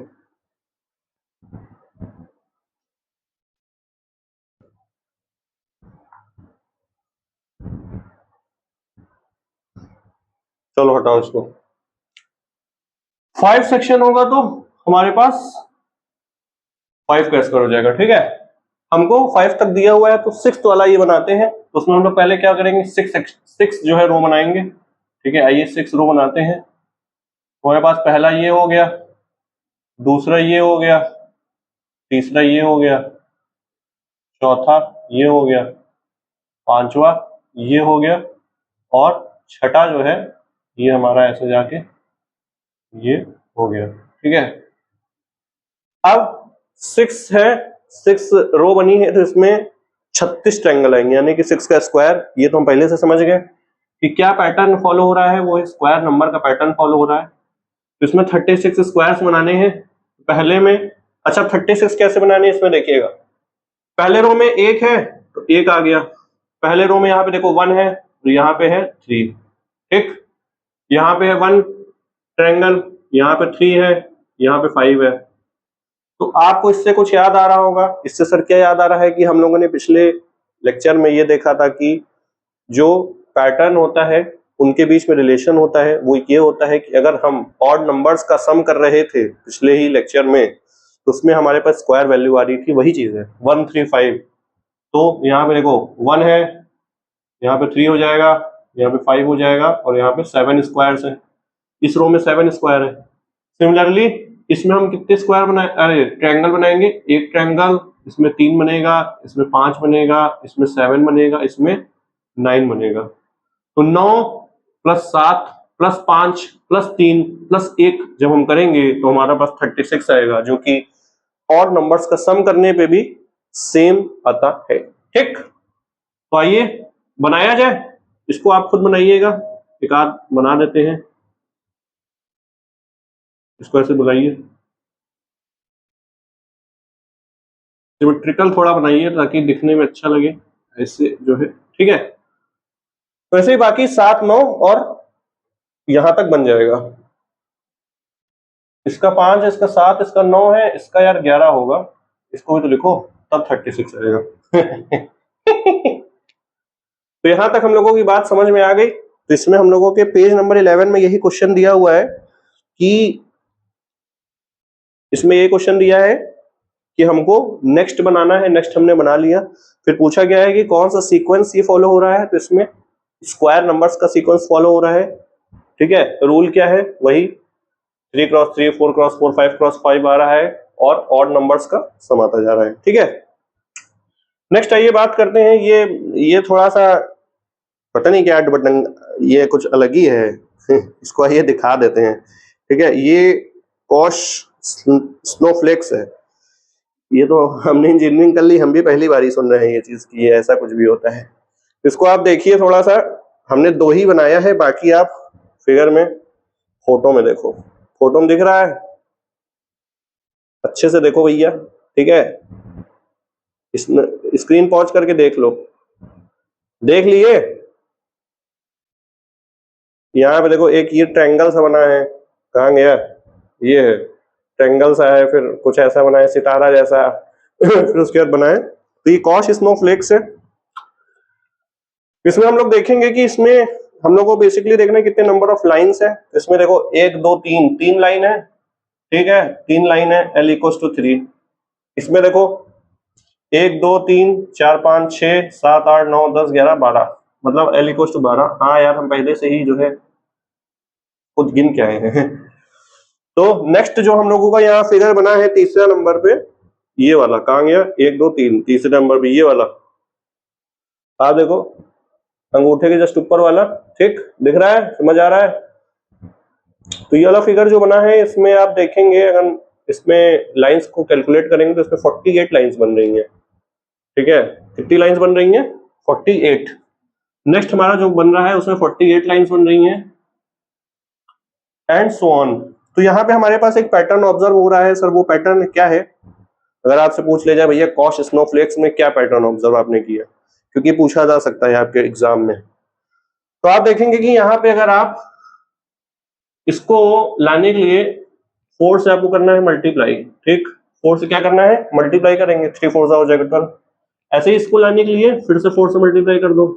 चलो हटाओ इसको। 5 सेक्शन होगा तो हमारे पास 5 का स्क्वायर हो जाएगा। ठीक है, हमको 5 तक दिया हुआ है तो 6th वाला ये बनाते हैं। तो उसमें हम लोग पहले क्या करेंगे, 6 जो है रो बनाएंगे। ठीक है, आइए 6 रो बनाते हैं। हमारे पास पहला ये हो गया, दूसरा ये हो गया, तीसरा ये हो गया, चौथा ये हो गया, पांचवा ये हो गया और छठा जो है ये हमारा ऐसे जाके ये हो गया। ठीक है, अब 6 है, 6 रो बनी है तो इसमें 36 ट्रायंगल आएंगे, यानी कि 6 का स्क्वायर। ये तो हम पहले से समझ गए कि क्या पैटर्न फॉलो हो रहा है, वो स्क्वायर नंबर का पैटर्न फॉलो हो रहा है। तो इसमें 36 स्क्वायर्स बनाने हैं पहले में। अच्छा 36 कैसे बनाने हैं इसमें देखिएगा, पहले रो में 1 है तो 1 आ गया, पहले रो में यहाँ पे देखो 1 है तो यहाँ पे है 3। ठीक, यहाँ पे है 1 ट्रायंगल, यहाँ पे 3 है, यहाँ पे 5 है। तो आपको इससे कुछ याद आ रहा होगा। इससे सर क्या याद आ रहा है कि हम लोगों ने पिछले लेक्चर में ये देखा था कि जो पैटर्न होता है उनके बीच में रिलेशन होता है, वो ये होता है कि अगर हम ऑड नंबर्स का सम कर रहे थे पिछले ही लेक्चर में तो उसमें हमारे पास स्क्वायर वैल्यू आ रही थी, वही चीज है 1 3 5। तो यहाँ पे देखो 1 है, यहाँ पे 3 हो जाएगा, यहाँ पे 5 हो जाएगा और यहाँ पे 7 स्क्वायर्स है। इस रो में 7 स्क्वायर है। सिमिलरली इसमें हम कितने स्क्वायर बनाए, अरे ट्रायंगल बनाएंगे, एक ट्रायंगल, इसमें 3 बनेगा, इसमें 5 बनेगा, इसमें 7 बनेगा, इसमें 9 बनेगा। तो 9 प्लस 7 प्लस 5 प्लस 3 प्लस 1 जब हम करेंगे तो हमारा पास 36 आएगा, जो कि और नंबर्स का सम करने पे भी सेम आता है। ठीक, तो आइए बनाया जाए, इसको आप खुद बनाइएगा, एक आध बना देते हैं। इसको ऐसे बुलाइए, सिमेट्रिकल थोड़ा बनाइए ताकि दिखने में अच्छा लगे, ऐसे जो है। ठीक है, तो ऐसे ही बाकी 7 9 और यहां तक बन जाएगा। इसका 5 है, इसका 7, इसका 9 है, इसका यार 11 होगा, इसको भी तो लिखो, तब 36 आएगा। तो यहां तक हम लोगों की बात समझ में आ गई। तो इसमें हम लोगों के पेज नंबर 11 में यही क्वेश्चन दिया हुआ है कि इसमें ये क्वेश्चन दिया है कि हमको नेक्स्ट बनाना है। नेक्स्ट हमने बना लिया, फिर पूछा गया है कि कौन सा सीक्वेंस ये फॉलो हो रहा है। तो इसमें स्क्वायर नंबर्स का सीक्वेंस फॉलो हो रहा है। ठीक है, रूल क्या है, वही 3 क्रॉस 3 4 क्रॉस 4 5 क्रॉस 5 आ रहा है और ऑड नंबर्स का सम आता जा रहा है। ठीक है, नेक्स्ट आइए बात करते हैं, ये थोड़ा सा पता नहीं क्या बटन, ये कुछ अलग ही है। इसको आइए दिखा देते हैं। ठीक है, ये कॉश स्नोफ्लेक्स है। ये तो हमने इंजीनियरिंग कर ली, हम भी पहली बार ही सुन रहे हैं ये चीज की ऐसा कुछ भी होता है। इसको आप देखिए थोड़ा सा, हमने 2 ही बनाया है, बाकी आप फिगर में फोटो में देखो, फोटो में दिख रहा है, अच्छे से देखो भैया। ठीक है, स्क्रीन पॉज करके देख लो, देख लिए। यहाँ पे देखो एक ये ट्रायंगल सा बना है, कहाँ गया, ये है ट्रायंगल सा है, फिर कुछ ऐसा बना है सितारा जैसा। फिर उसके बाद बना है, तो ये कॉश स्नोफ्लेक्स है। इसमें हम लोग देखेंगे कि इसमें हम लोग को बेसिकली देखना है कितने नंबर ऑफ लाइंस है। इसमें देखो 1 2 3 3 लाइन है। ठीक है, 3 लाइन है, L इक्वल्स टू 3। इसमें देखो 1 2 3 4 5 6 7 8 9 10 11 12, मतलब L इक्वल्स टू 12। हाँ यार, हम पहले से ही जो है खुद गिन के आए हैं। तो नेक्स्ट जो हम लोगों का यहाँ फिगर बना है तीसरा नंबर पे, ये वाला कहाँ गया, 1 2 3, तीसरे नंबर पे ये वाला, आप देखो अंगूठे के जस्ट ऊपर वाला, ठीक दिख रहा है, समझ आ रहा है। तो ये वाला फिगर जो बना है इसमें आप देखेंगे, अगर इसमें लाइंस को कैलकुलेट करेंगे तो इसमें 48 लाइंस बन रही हैं, ठीक है। कितनी लाइंस बन रही हैं? 48। नेक्स्ट हमारा जो बन रहा है उसमें 48 लाइंस बन रही हैं एंड सो ऑन। तो यहाँ पे हमारे पास एक पैटर्न ऑब्जर्व हो रहा है। सर वो पैटर्न क्या है? अगर आपसे पूछ ले जाए भैया कॉश स्नोफ्लेक्स में क्या पैटर्न ऑब्जर्व आपने किया, क्योंकि पूछा जा सकता है आपके एग्जाम में। तो आप देखेंगे कि यहाँ पे अगर आप इसको लाने के लिए 4 से आपको करना है मल्टीप्लाई, ठीक। 4 से क्या करना है? मल्टीप्लाई करेंगे, 3 4 हो जाएगा 12। ऐसे ही इसको लाने के लिए फिर से 4 से मल्टीप्लाई कर दो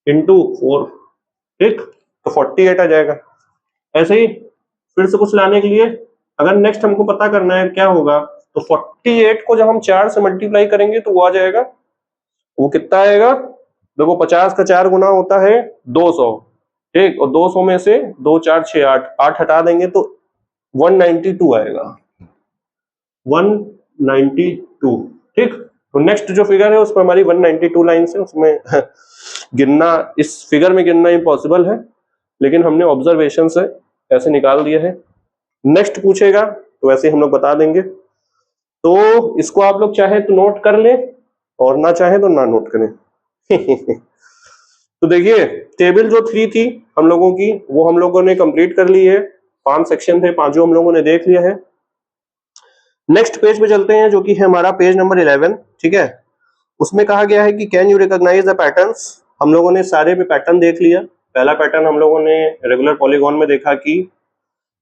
इंटू 4, ठीक, तो 48 आ जाएगा। ऐसे ही फिर से कुछ लाने के लिए अगर नेक्स्ट हमको पता करना है क्या होगा, तो 48 को जब हम 4 से मल्टीप्लाई करेंगे तो वो आ जाएगा, वो कितना आएगा? देखो 50 का 4 गुना होता है 200, ठीक, और 200 में से 2 4 6 8 हटा देंगे तो 192 आएगा, 192, ठीक। तो नेक्स्ट जो फिगर है उसमें हमारी 192 लाइन्स है, उसमें गिनना, इस फिगर में गिनना इम्पॉसिबल है, लेकिन हमने ऑब्जर्वेशन से ऐसे निकाल दिया है। नेक्स्ट पूछेगा तो वैसे हम लोग बता देंगे। तो इसको आप लोग चाहे तो नोट कर लें और ना चाहे तो ना नोट करें। तो देखिए टेबल जो 3 थी हम लोगों की वो हम लोगों ने कंप्लीट कर ली है। 5 सेक्शन थे, 5 हम लोगों ने देख लिया है। नेक्स्ट पेज पे चलते हैं जो कि है हमारा पेज नंबर 11, ठीक है। उसमें कहा गया है कि can you recognise the patterns. हम लोगों ने सारे पे पैटर्न देख लिया। पहला पैटर्न हम लोगों ने रेगुलर पॉलीगॉन में देखा कि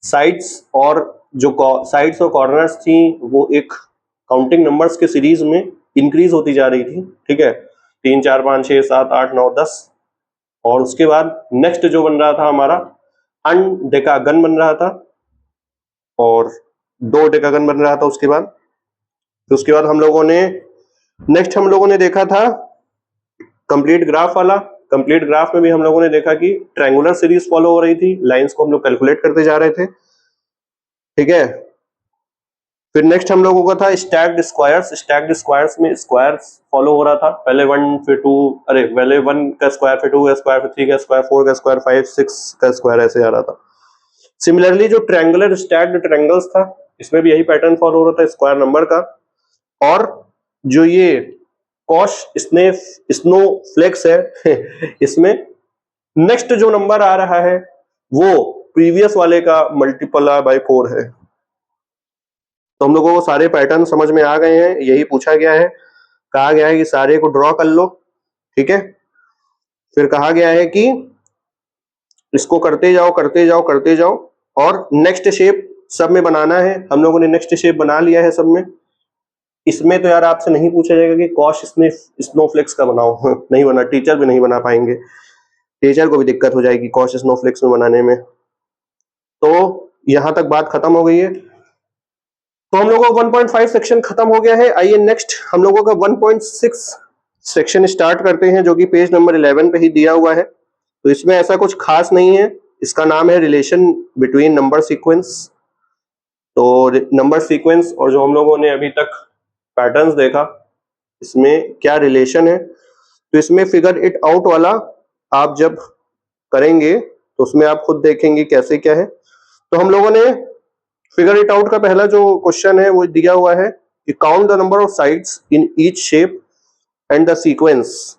साइड्स और जो साइड्स और कॉर्नर्स थी वो एक काउंटिंग नंबर्स के सीरीज में इंक्रीज होती जा रही थी, ठीक है। 3 4 5 6 7 8 9 10। और उसके बाद नेक्स्ट जो बन रहा था हमारा अनडेकागन बन रहा था और 2 डेकागन बन रहा था उसके बाद। तो उसके बाद हम लोगों ने नेक्स्ट हम लोगों ने देखा था कंप्लीट ग्राफ वाला। कंप्लीट ग्राफ में भी हम लोगों ने देखा कि ट्रायंगुलर सीरीज फॉलो हो रही थी, लाइंस को हम लोग कैलकुलेट करते जा रहे थे, ठीक है। फिर नेक्स्ट हम लोगों का था स्टैक्ड स्क्वायर्स। स्टैक्ड स्क्वायर्स में स्क्वायर्स फॉलो हो रहा था, पहले 1 फिर 2, अरे पहले 1 का स्क्वायर फिर 2 का स्क्वायर फिर 3 का स्क्वायर 4 का स्क्वायर 5 6 का स्क्वायर ऐसे आ रहा था। सिमिलरली जो ट्रायंगुलर स्टैक्ड ट्रायंगल्स था इसमें भी यही पैटर्न फॉलो हो रहा था स्क्वायर नंबर का। और जो ये कॉश स्नोफ्लेक्स है इसमें नेक्स्ट जो नंबर आ रहा है वो प्रीवियस वाले का मल्टीपल बाय 4 है। तो हम लोगों को सारे पैटर्न समझ में आ गए हैं, यही पूछा गया है। कहा गया है कि सारे को ड्रॉ कर लो, ठीक है। फिर कहा गया है कि इसको करते जाओ करते जाओ करते जाओ और नेक्स्ट शेप सब में बनाना है। हम लोगों ने नेक्स्ट शेप बना लिया है सब में। इसमें तो यार आपसे नहीं पूछा जाएगा कि कॉश स्नोफ्लेक्स का बनाओ नहीं बना, टीचर भी नहीं बना पाएंगे, टीचर को भी दिक्कत हो जाएगी कॉश स्नोफ्लेक्स में बनाने में। तो यहां तक बात खत्म हो गई है। तो हम लोगों का 1.5 सेक्शन खत्म हो गया है। आइए नेक्स्ट हम लोगों का 1.6 सेक्शन स्टार्ट करते हैं जो कि पेज नंबर 11 पे ही दिया हुआ है। तो इसमें ऐसा कुछ खास नहीं है, इसका नाम है रिलेशन बिटवीन नंबर सीक्वेंस। तो नंबर सीक्वेंस और जो हम लोगों ने अभी तक पैटर्न्स देखा इसमें क्या रिलेशन है, तो इसमें फिगर इट आउट वाला आप जब करेंगे तो उसमें आप खुद देखेंगे कैसे क्या है। तो हम लोगों ने फिगर इट आउट का पहला जो क्वेश्चन है वो दिया हुआ है कि count the number of sides in each shape and the sequence,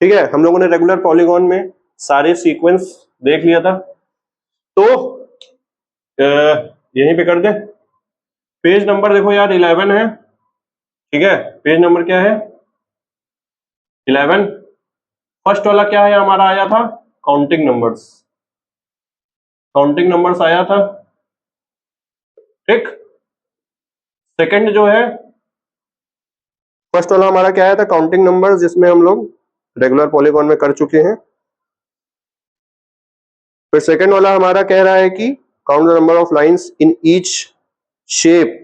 ठीक है। हम लोगों ने रेगुलर पॉलीगॉन में सारे सीक्वेंस देख लिया था। तो यहीं पे कर दे। पेज नंबर देखो यार 11 है, ठीक है। पेज नंबर क्या है? 11। फर्स्ट वाला क्या है हमारा आया था? Counting numbers. काउंटिंग नंबर्स आया था, ठीक। सेकंड जो है फर्स्ट वाला हमारा क्या आया था? काउंटिंग नंबर्स, जिसमें हम लोग रेगुलर पॉलीगॉन में कर चुके हैं। फिर सेकंड वाला हमारा कह रहा है कि count the number of lines in each shape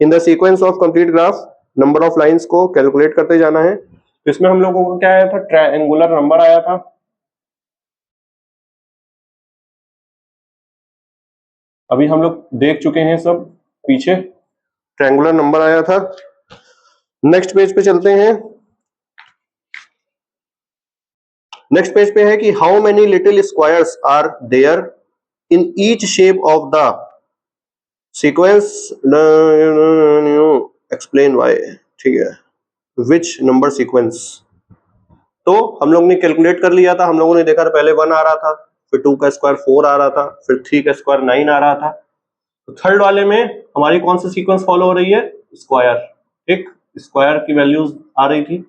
in the sequence of complete graph. Number of lines को कैलकुलेट करते जाना है। तो इसमें हम लोगों को क्या आया था? ट्रायंगुलर नंबर आया था। अभी हम लोग देख चुके हैं सब पीछे, ट्रायंगुलर नंबर आया था। नेक्स्ट पेज पे चलते हैं। नेक्स्ट पेज पे है कि how many little squares are there in each shape of the sequence, explain why. ठीक है, विच नंबर सीक्वेंस। तो हम लोग ने कैलकुलेट कर लिया था, हम लोगों ने देखा था पहले 1 आ रहा था, फिर 2 का स्क्वायर 4 आ रहा था, फिर 3 का स्क्वायर 9 आ रहा था। तो थर्ड वाले में हमारी कौन सी सीक्वेंस फॉलो हो रही है? स्क्वायर। ठीक, स्क्वायर की वैल्यूज आ रही थी।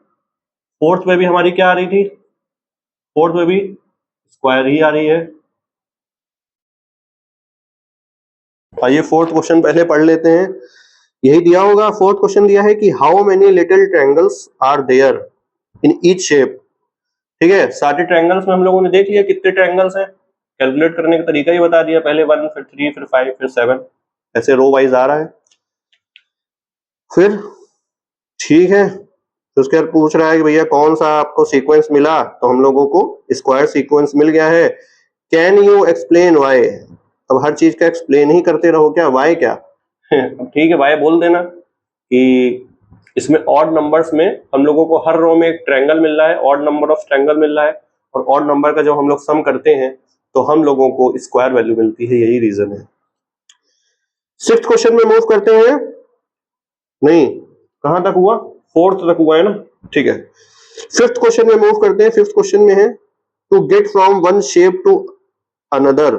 फोर्थ में भी हमारी क्या आ रही थी? फोर्थ में भी स्क्वायर ही आ रही है। आइए फोर्थ क्वेश्चन पहले पढ़ लेते हैं। यही दिया होगा, फोर्थ क्वेश्चन दिया है कि how many little triangles are there in each shape. ठीक है, सारे ट्रायंगल्स में हम लोगों ने देख लिया कितने ट्रायंगल्स हैं, कैलकुलेट करने का तरीका ही बता दिया, पहले 1 फिर 3 फिर 5 फिर 7, ऐसे रो वाइज आ रहा है। फिर ठीक है, तो उसके बाद पूछ रहा है कि भैया कौन सा आपको सीक्वेंस मिला, तो हम लोगों को स्क्वायर सीक्वेंस मिल गया है। Can you explain why. अब हर चीज का एक्सप्लेन ही करते रहो क्या, वाई क्या? अब ठीक है, वाई बोल देना कि इसमें ऑड नंबर्स में हम लोगों को हर रो में एक ट्रायंगल मिल रहा है, ऑड नंबर ऑफ ट्रायंगल मिल रहा है, और ऑड नंबर का जब हम लोग सम करते हैं तो हम लोगों को स्क्वायर वैल्यू मिलती है, यही रीजन है। सिक्स्थ क्वेश्चन में मूव करते हैं। नहीं, कहां तक हुआ? फोर्थ तक हुआ है ना, ठीक है। फिफ्थ क्वेश्चन में मूव करते हैं। फिफ्थ क्वेश्चन में है to get from one shape to another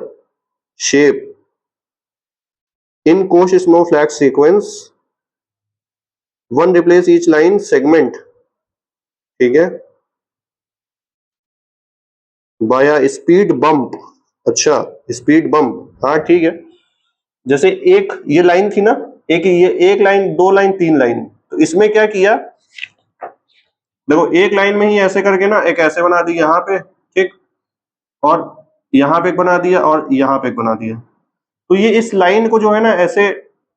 shape in Koch snowflake sequence, one replace each line segment. ठीक है, बाया स्पीड बम्प। अच्छा, स्पीड बम्प, हाँ ठीक है। जैसे एक ये लाइन थी ना, एक ये एक लाइन, 2 लाइन, 3 लाइन, तो इसमें क्या किया, देखो एक लाइन में ही ऐसे करके ना एक ऐसे बना दी यहाँ पे, ठीक, और यहाँ पे एक बना दिया और यहाँ पे एक बना दिया। तो ये इस लाइन को जो है ना ऐसे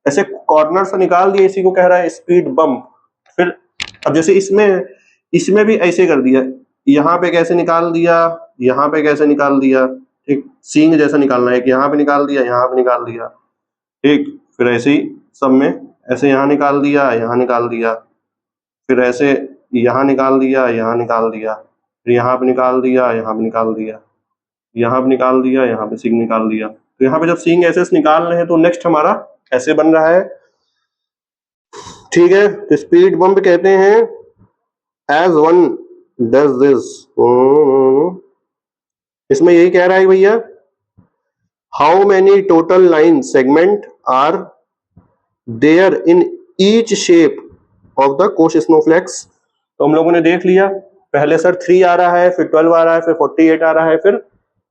ऐसे कॉर्नर से निकाल दिया, इसी को कह रहा है स्पीड बम्प। फिर अब जैसे इसमें इसमें भी ऐसे कर दिया, यहाँ पे कैसे निकाल दिया, यहाँ पे कैसे निकाल दिया, ठीक, सींग जैसा निकालना है कि यहाँ पे निकाल दिया, यहाँ पे निकाल दिया, ठीक, फिर ऐसे ही सब में ऐसे यहाँ निकाल दिया, यहाँ निकाल दिया, फिर ऐसे यहाँ निकाल दिया, यहाँ निकाल दिया, फिर यहाँ पे निकाल दिया, यहाँ पे निकाल दिया, यहाँ पे निकाल दिया, यहाँ पे सींग निकाल दिया। तो यहाँ पे जब सींग ऐसे निकाल रहे हैं तो नेक्स्ट हमारा ऐसे बन रहा है। ठीक है, तो स्पीड बम्प कहते हैं एज वन डज दिस। इसमें यही कह रहा है भैया how many total line segment are there in each shape of the Koch snowflakes. तो हम लोगों ने देख लिया, पहले सर 3 आ रहा है, फिर 12 आ रहा है, फिर 48 आ रहा है, फिर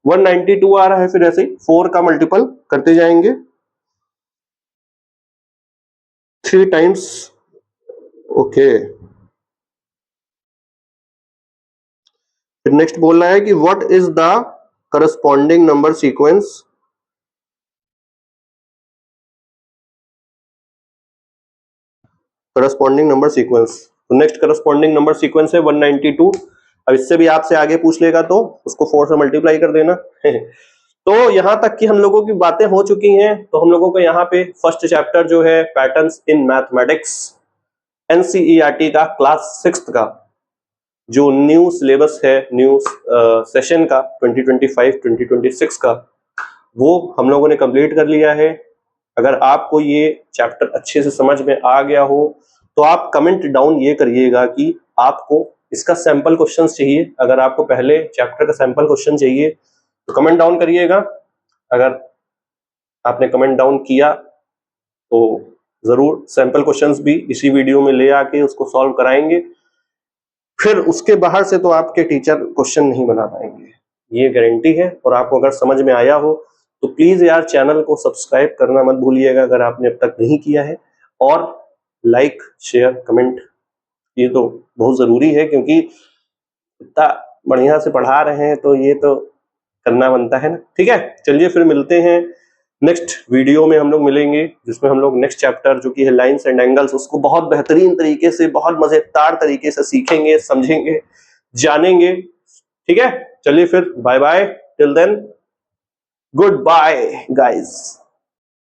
192 आ रहा है, फिर ऐसे 4 का मल्टीपल करते जाएंगे 3 टाइम्स। ओके, फिर नेक्स्ट बोल रहा है कि what is the corresponding number sequence. Corresponding number sequence, तो नेक्स्ट करस्पॉन्डिंग नंबर सीक्वेंस है 192। अब इससे भी आपसे आगे पूछ लेगा तो उसको 4 से मल्टीप्लाई कर देना। तो यहां तक की हम लोगों की बातें हो चुकी हैं। तो हम लोगों को यहाँ पे फर्स्ट चैप्टर जो है पैटर्न्स इन मैथमेटिक्स एनसीईआरटी का क्लास 6th का जो न्यू सिलेबस है, न्यू सेशन का 2025-2026 का, वो हम लोगों ने कंप्लीट कर लिया है। अगर आपको ये चैप्टर अच्छे से समझ में आ गया हो तो आप कमेंट डाउन ये करिएगा कि आपको इसका सैंपल क्वेश्चंस चाहिए। अगर आपको पहले चैप्टर का सैंपल क्वेश्चन चाहिए तो कमेंट डाउन करिएगा। अगर आपने कमेंट डाउन किया तो जरूर सैंपल क्वेश्चंस भी इसी वीडियो में ले आके उसको सॉल्व कराएंगे। फिर उसके बाहर से तो आपके टीचर क्वेश्चन नहीं बना पाएंगे, ये गारंटी है। और आपको अगर समझ में आया हो तो प्लीज यार चैनल को सब्सक्राइब करना मत भूलिएगा अगर आपने अब तक नहीं किया है, और लाइक शेयर कमेंट ये तो बहुत जरूरी है, क्योंकि इतना बढ़िया से पढ़ा रहे हैं तो ये तो करना बनता है ना। ठीक है, चलिए फिर मिलते हैं नेक्स्ट वीडियो में। हम लोग मिलेंगे जिसमें हम लोग नेक्स्ट चैप्टर जो कि है लाइंस एंड एंगल्स, उसको बहुत बेहतरीन तरीके से, बहुत मजेदार तरीके से सीखेंगे, समझेंगे, जानेंगे। ठीक है, चलिए फिर bye bye, till then good bye guys.